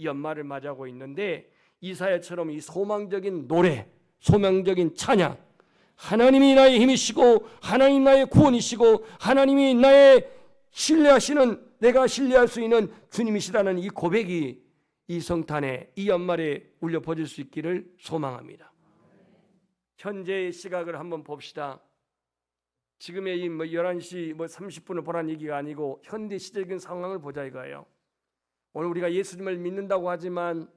연말을 맞이하고 있는데, 이사야처럼 이 소망적인 노래, 소망적인 찬양, 하나님이 나의 힘이시고 하나님 나의 구원이시고 하나님이 나의 신뢰하시는, 내가 신뢰할 수 있는 주님이시라는 이 고백이 이 성탄에, 이 연말에 울려 퍼질 수 있기를 소망합니다. 현재의 시각을 한번 봅시다. 지금의 이 11시 30분을 보라는 얘기가 아니고 현대 시적인 상황을 보자 이거예요. 오늘 우리가 예수님을 믿는다고 하지만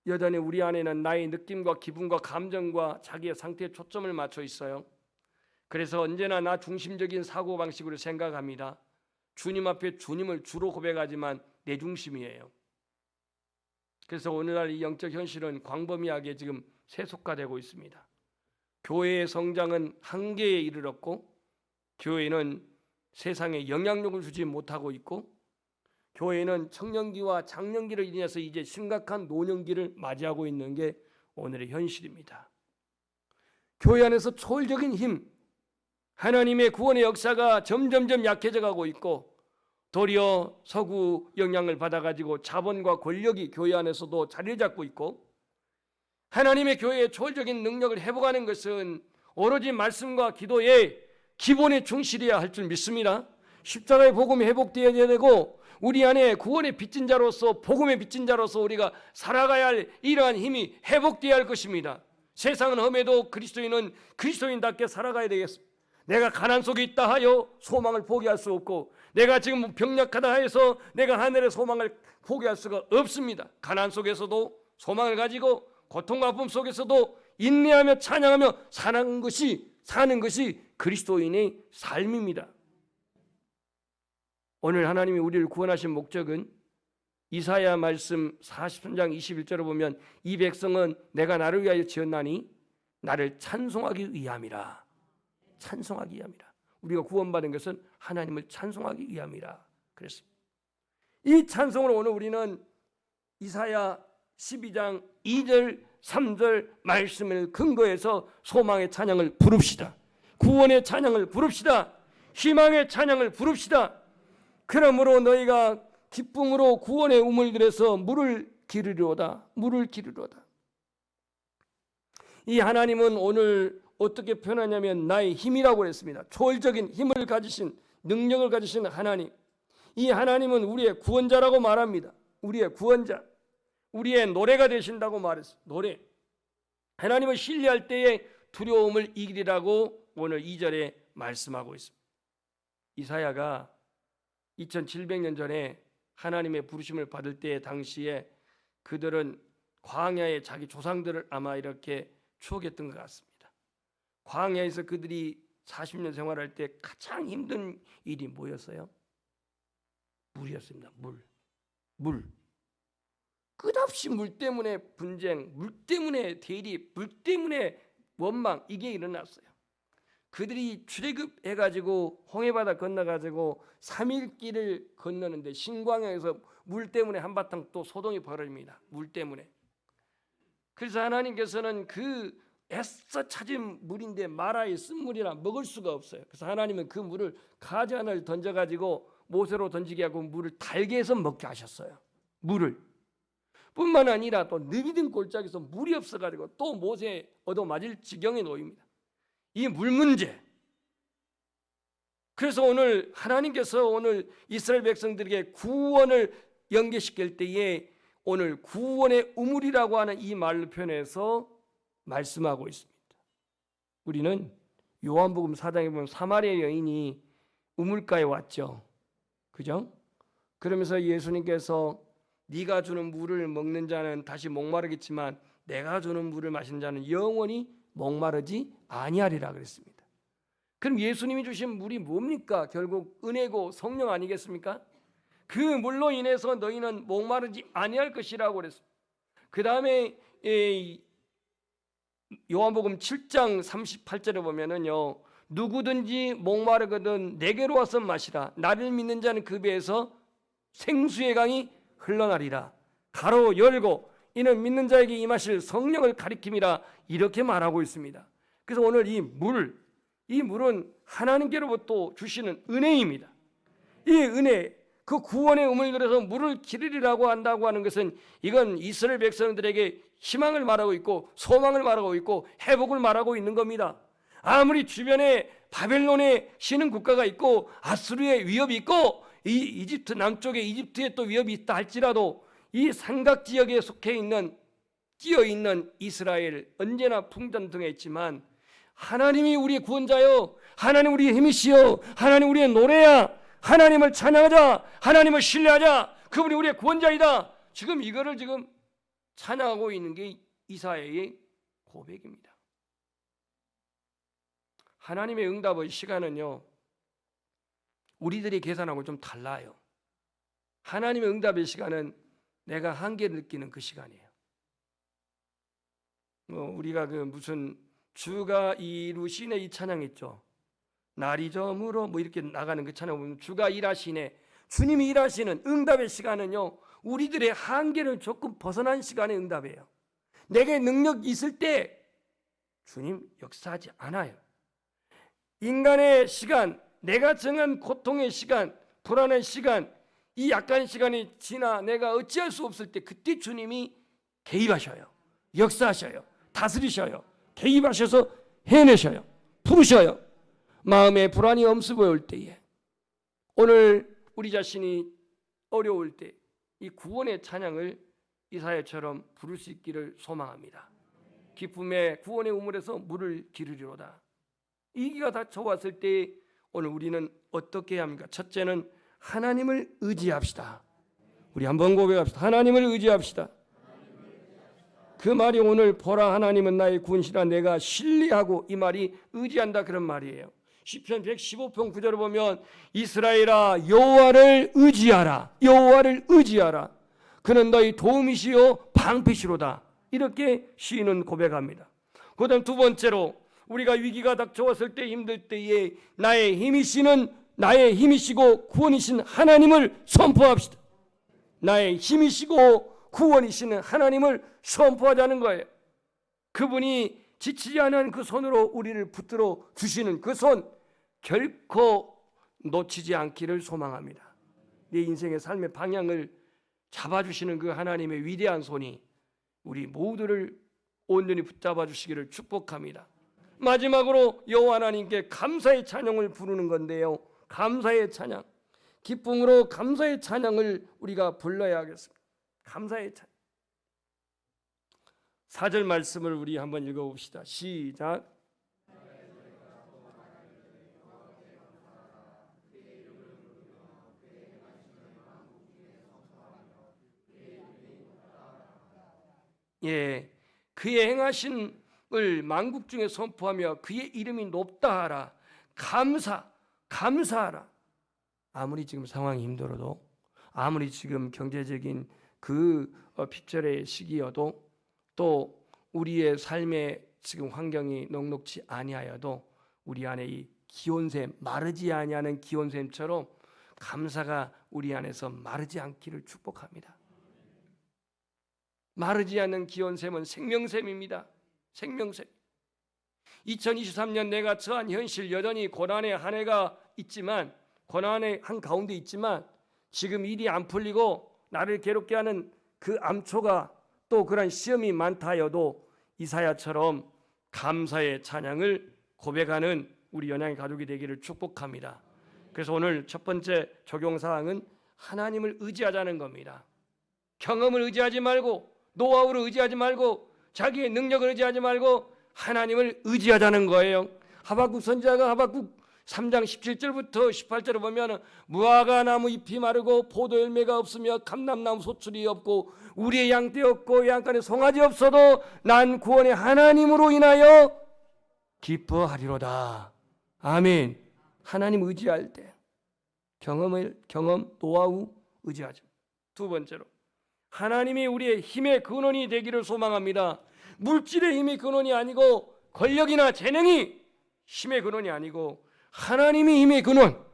여전히 우리 안에는 나의 느낌과 기분과 감정과 자기의 상태에 초점을 맞춰 있어요. 그래서 언제나 나 중심적인 사고방식으로 생각합니다. 주님 앞에 주님을 주로 고백하지만 내 중심이에요. 그래서 오늘날 이 영적 현실은 광범위하게 지금 세속화되고 있습니다. 교회의 성장은 한계에 이르렀고, 교회는 세상에 영향력을 주지 못하고 있고, 교회는 청년기와 장년기를 인해서 이제 심각한 노년기를 맞이하고 있는 게 오늘의 현실입니다. 교회 안에서 초월적인 힘, 하나님의 구원의 역사가 점점점 약해져 가고 있고, 도리어 서구 영향을 받아가지고 자본과 권력이 교회 안에서도 자리를 잡고 있고, 하나님의 교회의 초월적인 능력을 회복하는 것은 오로지 말씀과 기도의 기본에 충실해야 할 줄 믿습니다. 십자가의 복음이 회복되어야 되고, 우리 안에 구원의 빚진 자로서, 복음의 빚진 자로서 우리가 살아가야 할 이러한 힘이 회복되어야 할 것입니다. 세상은 험해도 그리스도인은 그리스도인답게 살아가야 되겠습니다. 내가 가난 속에 있다 하여 소망을 포기할 수 없고, 내가 지금 병약하다 해서 내가 하늘의 소망을 포기할 수가 없습니다. 가난 속에서도 소망을 가지고, 고통과 아픔 속에서도 인내하며 찬양하며 사는 것이 그리스도인의 삶입니다. 오늘 하나님이 우리를 구원하신 목적은 이사야 말씀 43장 21절을 보면, 이 백성은 내가 나를 위하여 지었나니 나를 찬송하기 위함이라. 찬송하기 위함이라. 우리가 구원받은 것은 하나님을 찬송하기 위함이라 그랬습니다. 이 찬송으로 오늘 우리는 이사야 12장 2절 3절 말씀을 근거해서 소망의 찬양을 부릅시다. 구원의 찬양을 부릅시다. 희망의 찬양을 부릅시다. 그러므로 너희가 기쁨으로 구원의 우물들에서 물을 기르리로다. 물을 기르리로다. 이 하나님은 오늘 어떻게 표현하냐면 나의 힘이라고 했습니다. 초월적인 힘을 가지신, 능력을 가지신 하나님. 이 하나님은 우리의 구원자라고 말합니다. 우리의 구원자, 우리의 노래가 되신다고 말했습니다. 노래. 하나님을 신뢰할 때에 두려움을 이기리라고 오늘 2절에 말씀하고 있습니다. 이사야가 2700년 전에 하나님의 부르심을 받을 때 당시에 그들은 광야에 자기 조상들을 아마 이렇게 추억했던 것 같습니다. 광야에서 그들이 40년 생활할 때 가장 힘든 일이 뭐였어요? 물이었습니다. 물. 끝없이 물 때문에 분쟁, 물 때문에 대립, 물 때문에 원망, 이게 일어났어요. 그들이 출애굽해가지고 홍해바다 건너가지고 3일 길을 건너는데 신광야에서 물 때문에 한바탕 또 소동이 벌어집니다. 물 때문에. 그래서 하나님께서는 그 애써 찾은 물인데 마라의 쓴물이라 먹을 수가 없어요. 그래서 하나님은 그 물을 가지 하나를 던져가지고 모세로 던지게 하고 물을 달게 해서 먹게 하셨어요. 물을. 뿐만 아니라 또 느비든 골짜기에서 물이 없어가지고 또 모세에 얻어맞을 지경에 놓입니다. 이 물 문제. 그래서 오늘 하나님께서 오늘 이스라엘 백성들에게 구원을 연계시킬 때에 오늘 구원의 우물이라고 하는 이 말로 표현해서 말씀하고 있습니다. 우리는 요한복음 4장에 보면 사마리아 여인이 우물가에 왔죠. 그죠? 그러면서 예수님께서 네가 주는 물을 먹는 자는 다시 목마르겠지만 내가 주는 물을 마시는 자는 영원히 목마르지 아니하리라 그랬습니다. 그럼 예수님이 주신 물이 뭡니까? 결국 은혜고 성령 아니겠습니까? 그 물로 인해서 너희는 목마르지 아니할 것이라고 그랬습니다. 그 다음에 요한복음 7장 38절에 보면은요, 누구든지 목마르거든 내게로 와서 마시라. 나를 믿는 자는 그 배에서 생수의 강이 흘러나리라. 가로 열고 이는 믿는 자에게 임하실 성령을 가리킴이라 이렇게 말하고 있습니다. 그래서 오늘 이 물은 하나님께로부터 주시는 은혜입니다. 이 은혜, 그 구원의 우물 들여서 물을 기르리라고 한다고 하는 것은 이건 이스라엘 백성들에게 희망을 말하고 있고 소망을 말하고 있고 회복을 말하고 있는 겁니다. 아무리 주변에 바벨론의 신흥 국가가 있고 아수르의 위협이 있고 이 이집트 남쪽에 이집트에 또 위협이 있다 할지라도 이 삼각 지역에 속해 있는 끼어 있는 이스라엘 언제나 풍전등에 있지만 하나님이 우리의 구원자요, 하나님 우리의 힘이시요, 하나님 우리의 노래야, 하나님을 찬양하자, 하나님을 신뢰하자, 그분이 우리의 구원자이다. 지금 이거를 지금 찬양하고 있는 게 이사야의 고백입니다. 하나님의 응답의 시간은요, 우리들이 계산하고 좀 달라요. 하나님의 응답의 시간은 내가 한계를 느끼는 그 시간이에요. 우리가 그 무슨 주가 이루시네 이 찬양 있죠. 날이 저물어 뭐 이렇게 나가는 그 찬양 보면 주가 일하시네, 주님이 일하시는 응답의 시간은요, 우리들의 한계를 조금 벗어난 시간의 응답이에요. 내게 능력이 있을 때 주님 역사하지 않아요. 인간의 시간, 내가 정한 고통의 시간, 불안한 시간, 이 약간의 시간이 지나 내가 어찌할 수 없을 때 그때 주님이 개입하셔요. 역사하셔요. 다스리셔요. 개입하셔서 해내셔요. 부르셔요. 마음에 불안이 엄습해 올 때에, 오늘 우리 자신이 어려울 때 이 구원의 찬양을 이사야처럼 부를 수 있기를 소망합니다. 기쁨의 구원의 우물에서 물을 기르리로다. 이기가 닥쳐왔을 때 오늘 우리는 어떻게 해야 합니까? 첫째는 하나님을 의지합시다. 우리 한번 고백합시다. 하나님을 의지합시다. 그 말이 오늘 보라 하나님은 나의 군시라 내가 신뢰하고, 이 말이 의지한다 그런 말이에요. 시편 115편 9절을 보면 이스라엘아 여호와를 의지하라. 여호와를 의지하라. 그는 너희 도움이시요 방패시로다. 이렇게 시인은 고백합니다. 그 다음 두 번째로 우리가 위기가 닥쳐왔을 때, 힘들 때에 나의 힘이시고 구원이신 하나님을 선포합시다. 나의 힘이시고 구원이시는 하나님을 선포하자는 거예요. 그분이 지치지 않은 그 손으로 우리를 붙들어 주시는 그 손 결코 놓치지 않기를 소망합니다. 내 인생의 삶의 방향을 잡아주시는 그 하나님의 위대한 손이 우리 모두를 온전히 붙잡아 주시기를 축복합니다. 마지막으로 여호와 하나님께 감사의 찬양을 부르는 건데요, 감사의 찬양, 기쁨으로 감사의 찬양을 우리가 불러야 하겠습니다. 감사의 찬양. 4절 말씀을 우리 한번 읽어봅시다. 시작. 예, 그의 행하신을 만국 중에 선포하며 그의 이름이 높다 하라. 감사하라. 아무리 지금 상황이 힘들어도, 아무리 지금 경제적인 그 핍절의 시기여도, 또 우리의 삶의 지금 환경이 녹록지 아니하여도 우리 안에 이 기온샘, 마르지 아니하는 기온샘처럼 감사가 우리 안에서 마르지 않기를 축복합니다. 마르지 않는 기온샘은 생명샘입니다. 생명샘. 2023년 내가 처한 현실, 여전히 고난의 한 해가 있지만, 고난의 한 가운데 있지만, 지금 일이 안 풀리고 나를 괴롭게 하는 그 암초가, 또 그런 시험이 많다 하여도 이사야처럼 감사의 찬양을 고백하는 우리 연양의 가족이 되기를 축복합니다. 그래서 오늘 첫 번째 적용사항은 하나님을 의지하자는 겁니다. 경험을 의지하지 말고, 노하우를 의지하지 말고, 자기의 능력을 의지하지 말고 하나님을 의지하자는 거예요. 하박국 선지자가 하박국 3장 17절부터 18절을 보면 무화과 나무 잎이 마르고 포도 열매가 없으며 감람나무 소출이 없고 우리의 양떼 없고 양간에 송아지 없어도 난 구원의 하나님으로 인하여 기뻐하리로다. 아멘. 하나님 의지할 때 경험, 노하우 의지하죠. 두 번째로 하나님이 우리의 힘의 근원이 되기를 소망합니다. 물질의 힘의 근원이 아니고 권력이나 재능이 힘의 근원이 아니고 하나님이 힘의 근원.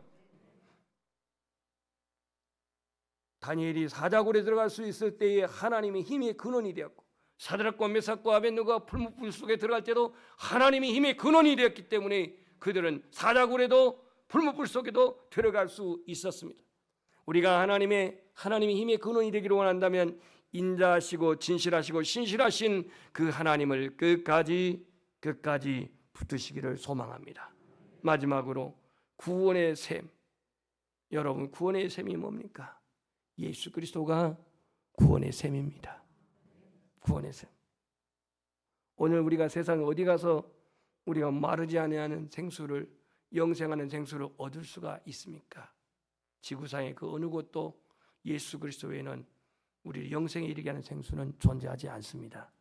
다니엘이 사자굴에 들어갈 수 있을 때에 하나님이 힘의 근원이 되었고 사드락과 메삭과 아벳느고가 풀무불 속에 들어갈 때도 하나님이 힘의 근원이 되었기 때문에 그들은 사자굴에도 풀무불 속에도 들어갈 수 있었습니다. 우리가 하나님이 힘의 근원이 되기를 원한다면 인자하시고 진실하시고 신실하신 그 하나님을 끝까지 붙드시기를 소망합니다. 마지막으로 구원의 셈. 여러분, 구원의 셈이 뭡니까? 예수 그리스도가 구원의 셈입니다. 구원의 셈. 오늘 우리가 세상 어디 가서 우리가 마르지 아니하는 생수를, 영생하는 생수를 얻을 수가 있습니까? 지구상의 그 어느 곳도 예수 그리스도 외에는 우리 영생에 이르게 하는 생수는 존재하지 않습니다.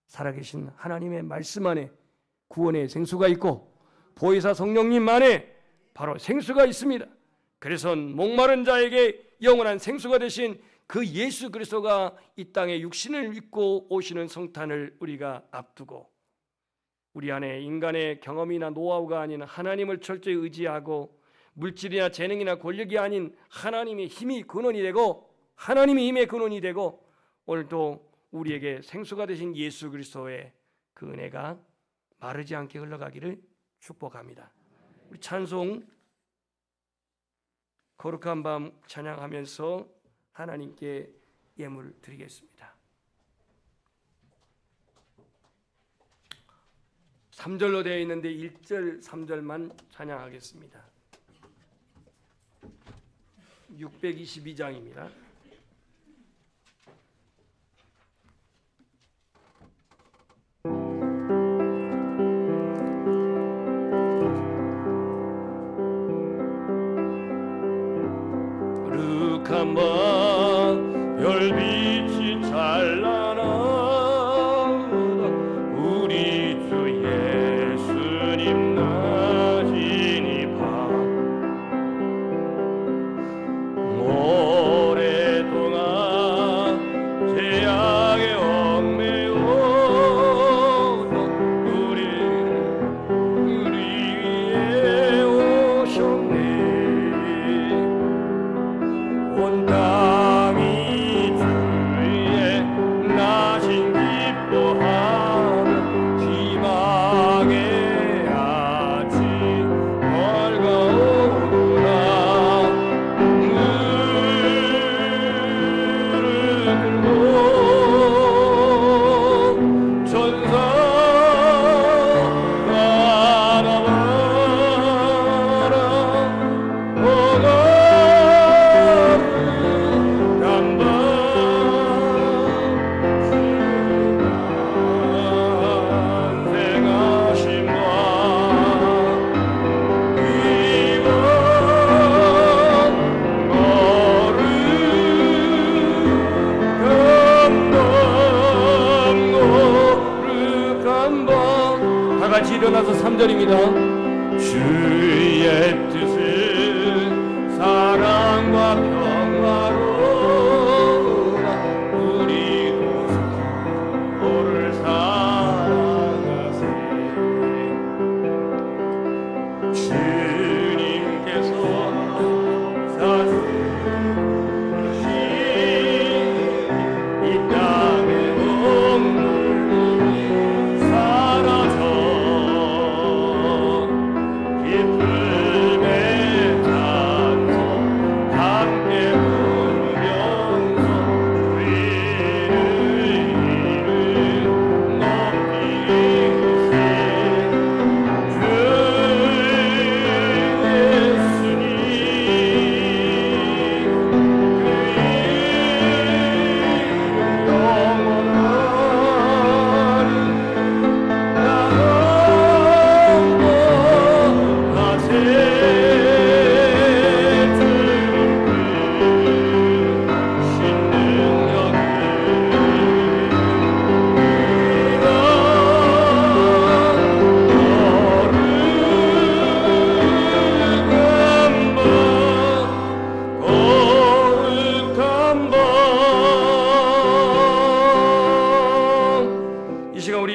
살아계신 하나님의 말씀 안에 구원의 생수가 있고 보혜사 성령님 안에 바로 생수가 있습니다. 그래서 목마른 자에게 영원한 생수가 되신 그 예수 그리스도가 이 땅에 육신을 입고 오시는 성탄을 우리가 앞두고 우리 안에 인간의 경험이나 노하우가 아닌 하나님을 철저히 의지하고 물질이나 재능이나 권력이 아닌 하나님의 힘이 근원이 되고 하나님이 힘의 근원이 되고 오늘도 우리에게 생수가 되신 예수 그리스도의 그 은혜가 마르지 않게 흘러가기를 축복합니다. 우리 찬송 거룩한 밤 찬양하면서 하나님께 예물 드리겠습니다. 3절로 되어 있는데 1절, 3절만 찬양하겠습니다. 622장입니다. 룩한 밤 별빛이 찬란하다 우리 주 예수님 나시니 밤 오랫동안 죄악에 얽매여서 우리 위에 오셨네. 온 땅이 주의 나신 기뻐하며 희망의 아침 밝아오르라. 무릎 꿇고 천사가 나와라. 오가 같이 일어나서 3절입니다. 주의 뜻은 사랑과 평화로라. 우리 도를 사랑하세. 주님께서 사시는 이 땅의 억눌림이 사라져 기쁨의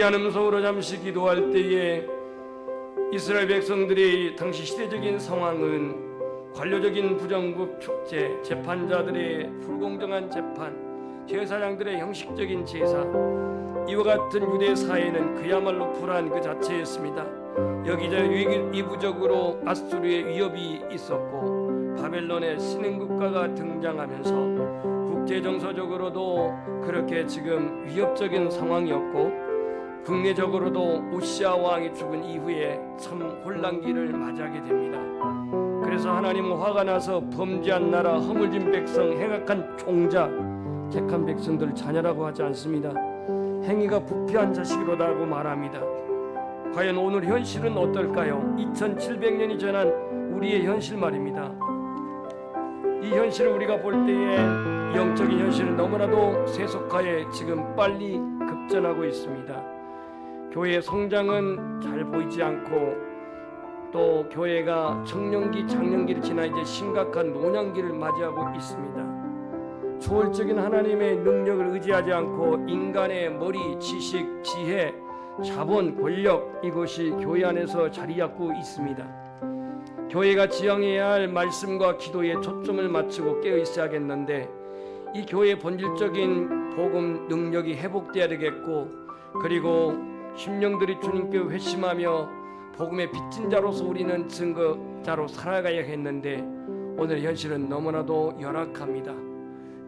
미미한 음성으로 잠시 기도할 때에 이스라엘 백성들의 당시 시대적인 상황은 관료적인 부정부 축제, 재판자들의 불공정한 재판, 제사장들의 형식적인 제사, 이와 같은 유대 사회는 그야말로 불안 그 자체였습니다. 여기저기 이부적으로 아수르의 위협이 있었고 바벨론의 신흥국가가 등장하면서 국제정서적으로도 그렇게 지금 위협적인 상황이었고 국내적으로도 우시아 왕이 죽은 이후에 참 혼란기를 맞이하게 됩니다. 그래서 하나님은 화가 나서 범죄한 나라, 허물진 백성, 행악한 종자, 택한 백성들을 자녀라고 하지 않습니다. 행위가 부패한 자식이로다고 말합니다. 과연 오늘 현실은 어떨까요? 2700년이 지난 우리의 현실 말입니다. 이 현실을 우리가 볼 때에 영적인 현실은 너무나도 세속화에 지금 빨리 급전하고 있습니다. 교회의 성장은 잘 보이지 않고 또 교회가 청년기, 장년기를 지나 이제 심각한 노년기를 맞이하고 있습니다. 초월적인 하나님의 능력을 의지하지 않고 인간의 머리, 지식, 지혜, 자본, 권력, 이것이 교회 안에서 자리 잡고 있습니다. 교회가 지향해야 할 말씀과 기도에 초점을 맞추고 깨어 있어야겠는데 이 교회의 본질적인 복음 능력이 회복돼야 되겠고 그리고 심령들이 주님께 회심하며 복음의 빚진 자로서 우리는 증거자로 살아가야 했는데 오늘 현실은 너무나도 열악합니다.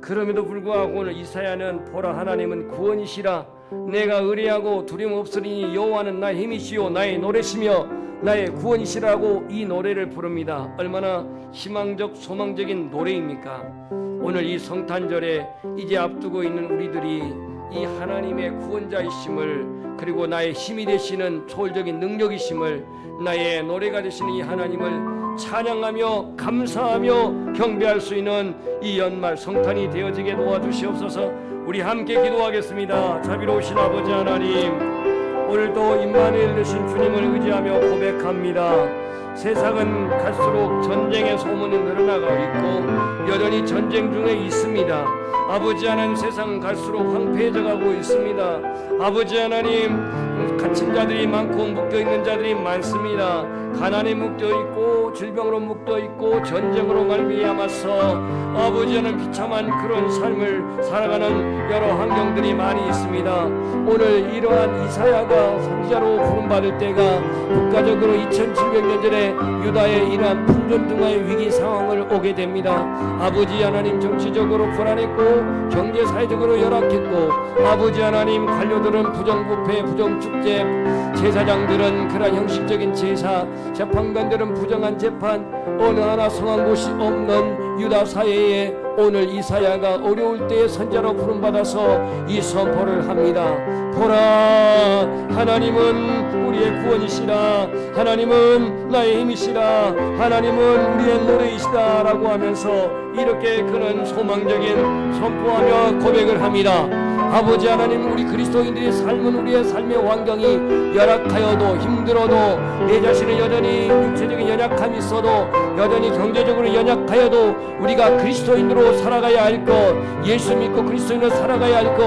그럼에도 불구하고 오늘 이사야는 보라 하나님은 구원이시라 내가 의리하고 두려움 없으리니 여호와는 나의 힘이시요 나의 노래시며 나의 구원이시라고 이 노래를 부릅니다. 얼마나 희망적 소망적인 노래입니까? 오늘 이 성탄절에 이제 앞두고 있는 우리들이 이 하나님의 구원자이심을 그리고 나의 힘이 되시는 초월적인 능력이심을 나의 노래가 되시는 이 하나님을 찬양하며 감사하며 경배할 수 있는 이 연말 성탄이 되어지게 도와주시옵소서. 우리 함께 기도하겠습니다. 자비로우신 아버지 하나님, 오늘도 임마누엘 되신 주님을 의지하며 고백합니다. 세상은 갈수록 전쟁의 소문이 늘어나고 있고 여전히 전쟁 중에 있습니다. 아버지 하나님, 세상은 갈수록 황폐해져 가고 있습니다. 아버지 하나님, 갇힌 자들이 많고 묶여있는 자들이 많습니다. 가난에 묶여있고 질병으로 묶여있고 전쟁으로 말미암아서 아버지 하나님 비참한 그런 삶을 살아가는 여러 환경들이 많이 있습니다. 오늘 이러한 이사야가 선지자로 부름받을 때가 국가적으로 2700년 전에 유다의 이러한 분전등화의 위기 상황을 오게 됩니다. 아버지 하나님, 정치적으로 불안했고 경제 사회적으로 열악했고 아버지 하나님, 관료들은 부정부패 부정축제, 제사장들은 그러한 형식적인 제사, 재판관들은 부정한 재판, 어느 하나 성한 곳이 없는 유다 사회에 오늘 이사야가 어려울 때에 선지자로 부름받아서 이 선포를 합니다. 보라, 하나님은 우리의 구원이시라, 하나님은 나의 힘이시라, 하나님은 우리의 노래이시다 라고 하면서 이렇게 그는 소망적인 선포하며 고백을 합니다. 아버지 하나님, 우리 그리스도인들의 삶은 우리의 삶의 환경이 열악하여도 힘들어도 내 자신은 여전히 육체적인 연약함이 있어도 여전히 경제적으로 연약하여도 우리가 그리스도인으로 살아가야 할 것, 예수 믿고 그리스도인으로 살아가야 할 것,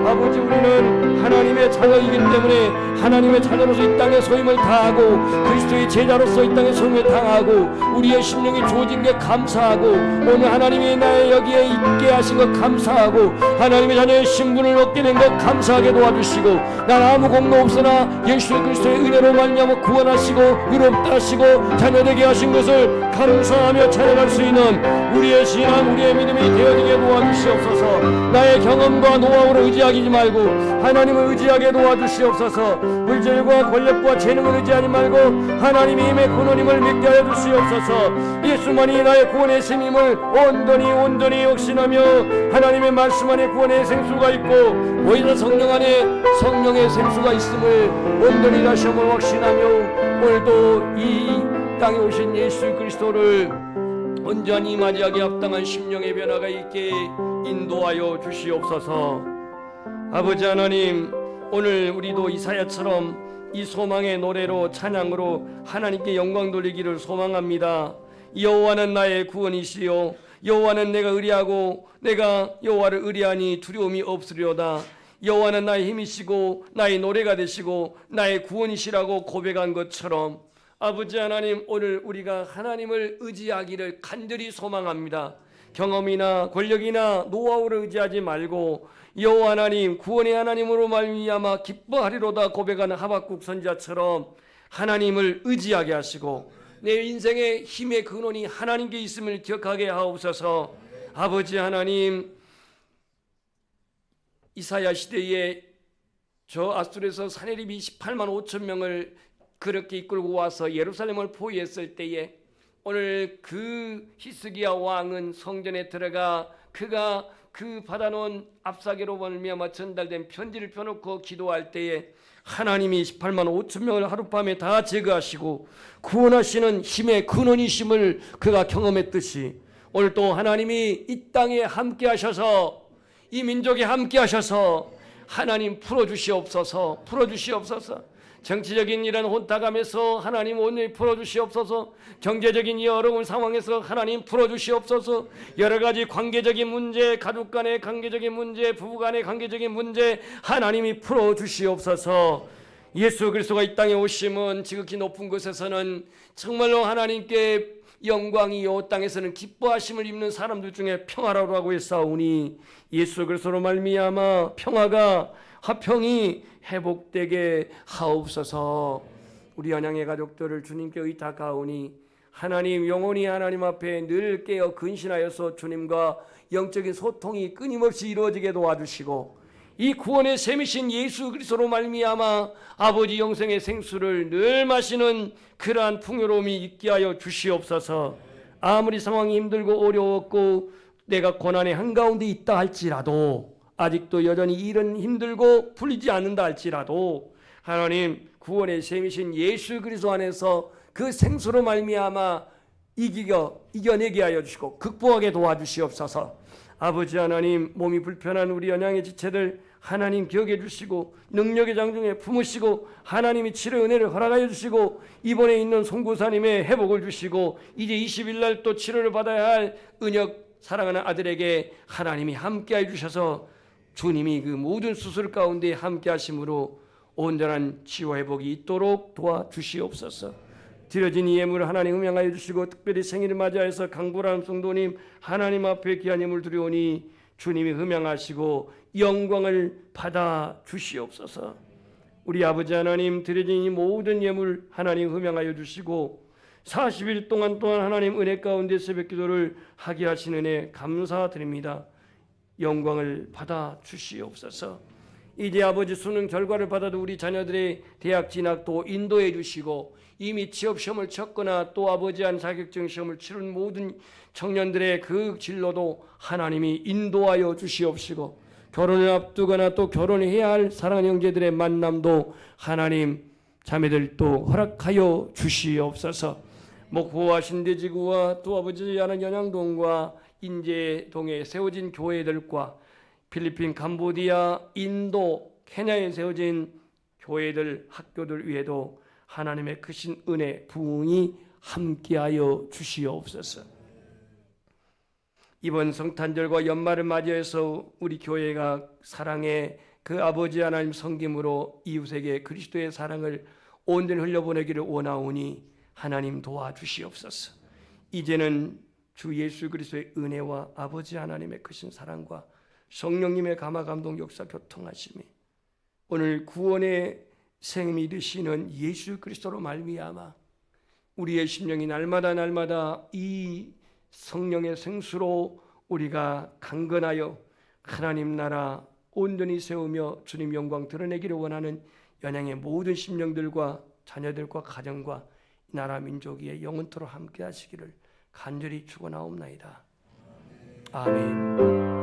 아버지 우리는 하나님의 자녀이기 때문에 하나님의 자녀로서 이 땅에 소임을 다하고 그리스도의 제자로서 이 땅에 소임을 당하고 우리의 심령이 주어진 게 감사하고 오늘 하나님이 나의 여기에 있게 하신 것 감사하고 하나님의 자녀의 신분을 얻게 된 것 감사하게 도와주시고 난 아무 공로 없으나 예수 그리스도의 은혜로 말미암아 구원하시고 의롭다 하시고 자녀되게 하신 것을 감사하며 찬양할 수 있는 우리의 신앙, 우리의 믿음이 되어지게 도와주시옵소서. 나의 경험과 노하우를 의지하지 말고 하나님을 의지하게 도와주시옵소서. 물질과 권력과 재능을 의지하지 말고 하나님이 힘의 근원임을 믿게 하여 주시옵소서. 예수만이 나의 구원의 힘임을 온전히 확신하며 하나님의 말씀 안에 구원의 생수가 있고 보이는 성령 안에 성령의 생수가 있음을 온전히 다시 한번 확신하며 오늘도 이 땅에 오신 예수 그리스도를 온전히 맞이하게 합당한 심령의 변화가 있게 인도하여 주시옵소서. 아버지 하나님, 오늘 우리도 이사야처럼 이 소망의 노래로 찬양으로 하나님께 영광 돌리기를 소망합니다. 여호와는 나의 구원이시요 여호와는 내가 의리하고 내가 여호와를 의리하니 두려움이 없으리로다. 여호와는 나의 힘이시고 나의 노래가 되시고 나의 구원이시라고 고백한 것처럼 아버지 하나님, 오늘 우리가 하나님을 의지하기를 간절히 소망합니다. 경험이나 권력이나 노하우를 의지하지 말고 여호와 하나님, 구원의 하나님으로 말미암아 기뻐하리로다 고백하는 하박국 선지자처럼 하나님을 의지하게 하시고 내 인생의 힘의 근원이 하나님께 있음을 기억하게 하옵소서. 아버지 하나님, 이사야 시대에 저 아수르에서 사내립이 28만 5천 명을 그렇게 이끌고 와서 예루살렘을 포위했을 때에 오늘 그 히스기야 왕은 성전에 들어가 그가 그 받아놓은 압사계로 말미암아 전달된 편지를 펴놓고 기도할 때에 하나님이 18만 5천 명을 하룻밤에 다 제거하시고 구원하시는 힘의 근원이심을 그가 경험했듯이 오늘 또 하나님이 이 땅에 함께 하셔서 이 민족에 함께 하셔서 하나님 풀어주시옵소서. 정치적인 이런 혼탁함에서 하나님 오늘 풀어주시옵소서. 경제적인 이 어려운 상황에서 하나님 풀어주시옵소서. 여러 가지 관계적인 문제, 가족 간의 관계적인 문제, 부부 간의 관계적인 문제 하나님이 풀어주시옵소서. 예수 그리스도가 이 땅에 오심은 지극히 높은 곳에서는 정말로 하나님께 영광이요 땅에서는 기뻐하심을 입는 사람들 중에 평화라고 하고 있사오니 예수 그리스도로 말미암아 평화가 화평이 회복되게 하옵소서. 우리 안양의 가족들을 주님께 의탁하오니 하나님 영원히 하나님 앞에 늘 깨어 근신하여서 주님과 영적인 소통이 끊임없이 이루어지게 도와주시고 이 구원의 셈이신 예수 그리스도로 말미암아 아버지 영생의 생수를 늘 마시는 그러한 풍요로움이 있게 하여 주시옵소서. 아무리 상황이 힘들고 어려웠고 내가 고난의 한가운데 있다 할지라도 아직도 여전히 일은 힘들고 풀리지 않는다 할지라도 하나님 구원의 셈이신 예수 그리스도 안에서 그 생수로 말미암아 이겨내게 하여 주시고 극복하게 도와주시옵소서. 아버지 하나님, 몸이 불편한 우리 연양의 지체들 하나님 기억해 주시고 능력의 장중에 품으시고 하나님이 치료 은혜를 허락하여 주시고 이번에 있는 송구사님의 회복을 주시고 이제 20일 날 또 치료를 받아야 할 은혁 사랑하는 아들에게 하나님이 함께해 주셔서 주님이 그 모든 수술 가운데 함께 하심으로 온전한 치유 회복이 있도록 도와주시옵소서. 드려진 이 예물을 하나님 음양하여 주시고 특별히 생일을 맞이해서 강보람 성도님 하나님 앞에 귀한 예물 드리오니 주님이 음양하시고 영광을 받아 주시옵소서. 우리 아버지 하나님, 드려진 이 모든 예물 하나님 음양하여 주시고 40일 동안 하나님 은혜 가운데 새벽 기도를 하게 하신 은혜 감사드립니다. 영광을 받아 주시옵소서. 이제 아버지 수능 결과를 받아도 우리 자녀들의 대학 진학도 인도해 주시고 이미 취업시험을 쳤거나 또 아버지 한 자격증 시험을 치른 모든 청년들의 그 진로도 하나님이 인도하여 주시옵시고 결혼을 앞두거나 또 결혼해야 할 사랑하는 형제들의 만남도 하나님 자매들도 허락하여 주시옵소서. 목포와 신대지구와 또 아버지 하는 연양동과 인제동에 세워진 교회들과 필리핀, 캄보디아, 인도, 케냐에 세워진 교회들, 학교들 위에도 하나님의 크신 은혜, 부흥이 함께하여 주시옵소서. 이번 성탄절과 연말을 맞이해서 우리 교회가 사랑의 그 아버지 하나님 섬김으로 이웃에게 그리스도의 사랑을 온전히 흘려보내기를 원하오니 하나님 도와주시옵소서. 이제는 주 예수 그리스도의 은혜와 아버지 하나님의 크신 사랑과 성령님의 감화 감동 역사 교통하심이 오늘 구원의 생명이 되시는 예수 그리스도로 말미암아 우리의 심령이 날마다 이 성령의 생수로 우리가 강건하여 하나님 나라 온전히 세우며 주님 영광 드러내기를 원하는 연양의 모든 심령들과 자녀들과 가정과 나라 민족이 영원토록 함께 하시기를 간절히 축원하옵나이다. 아멘.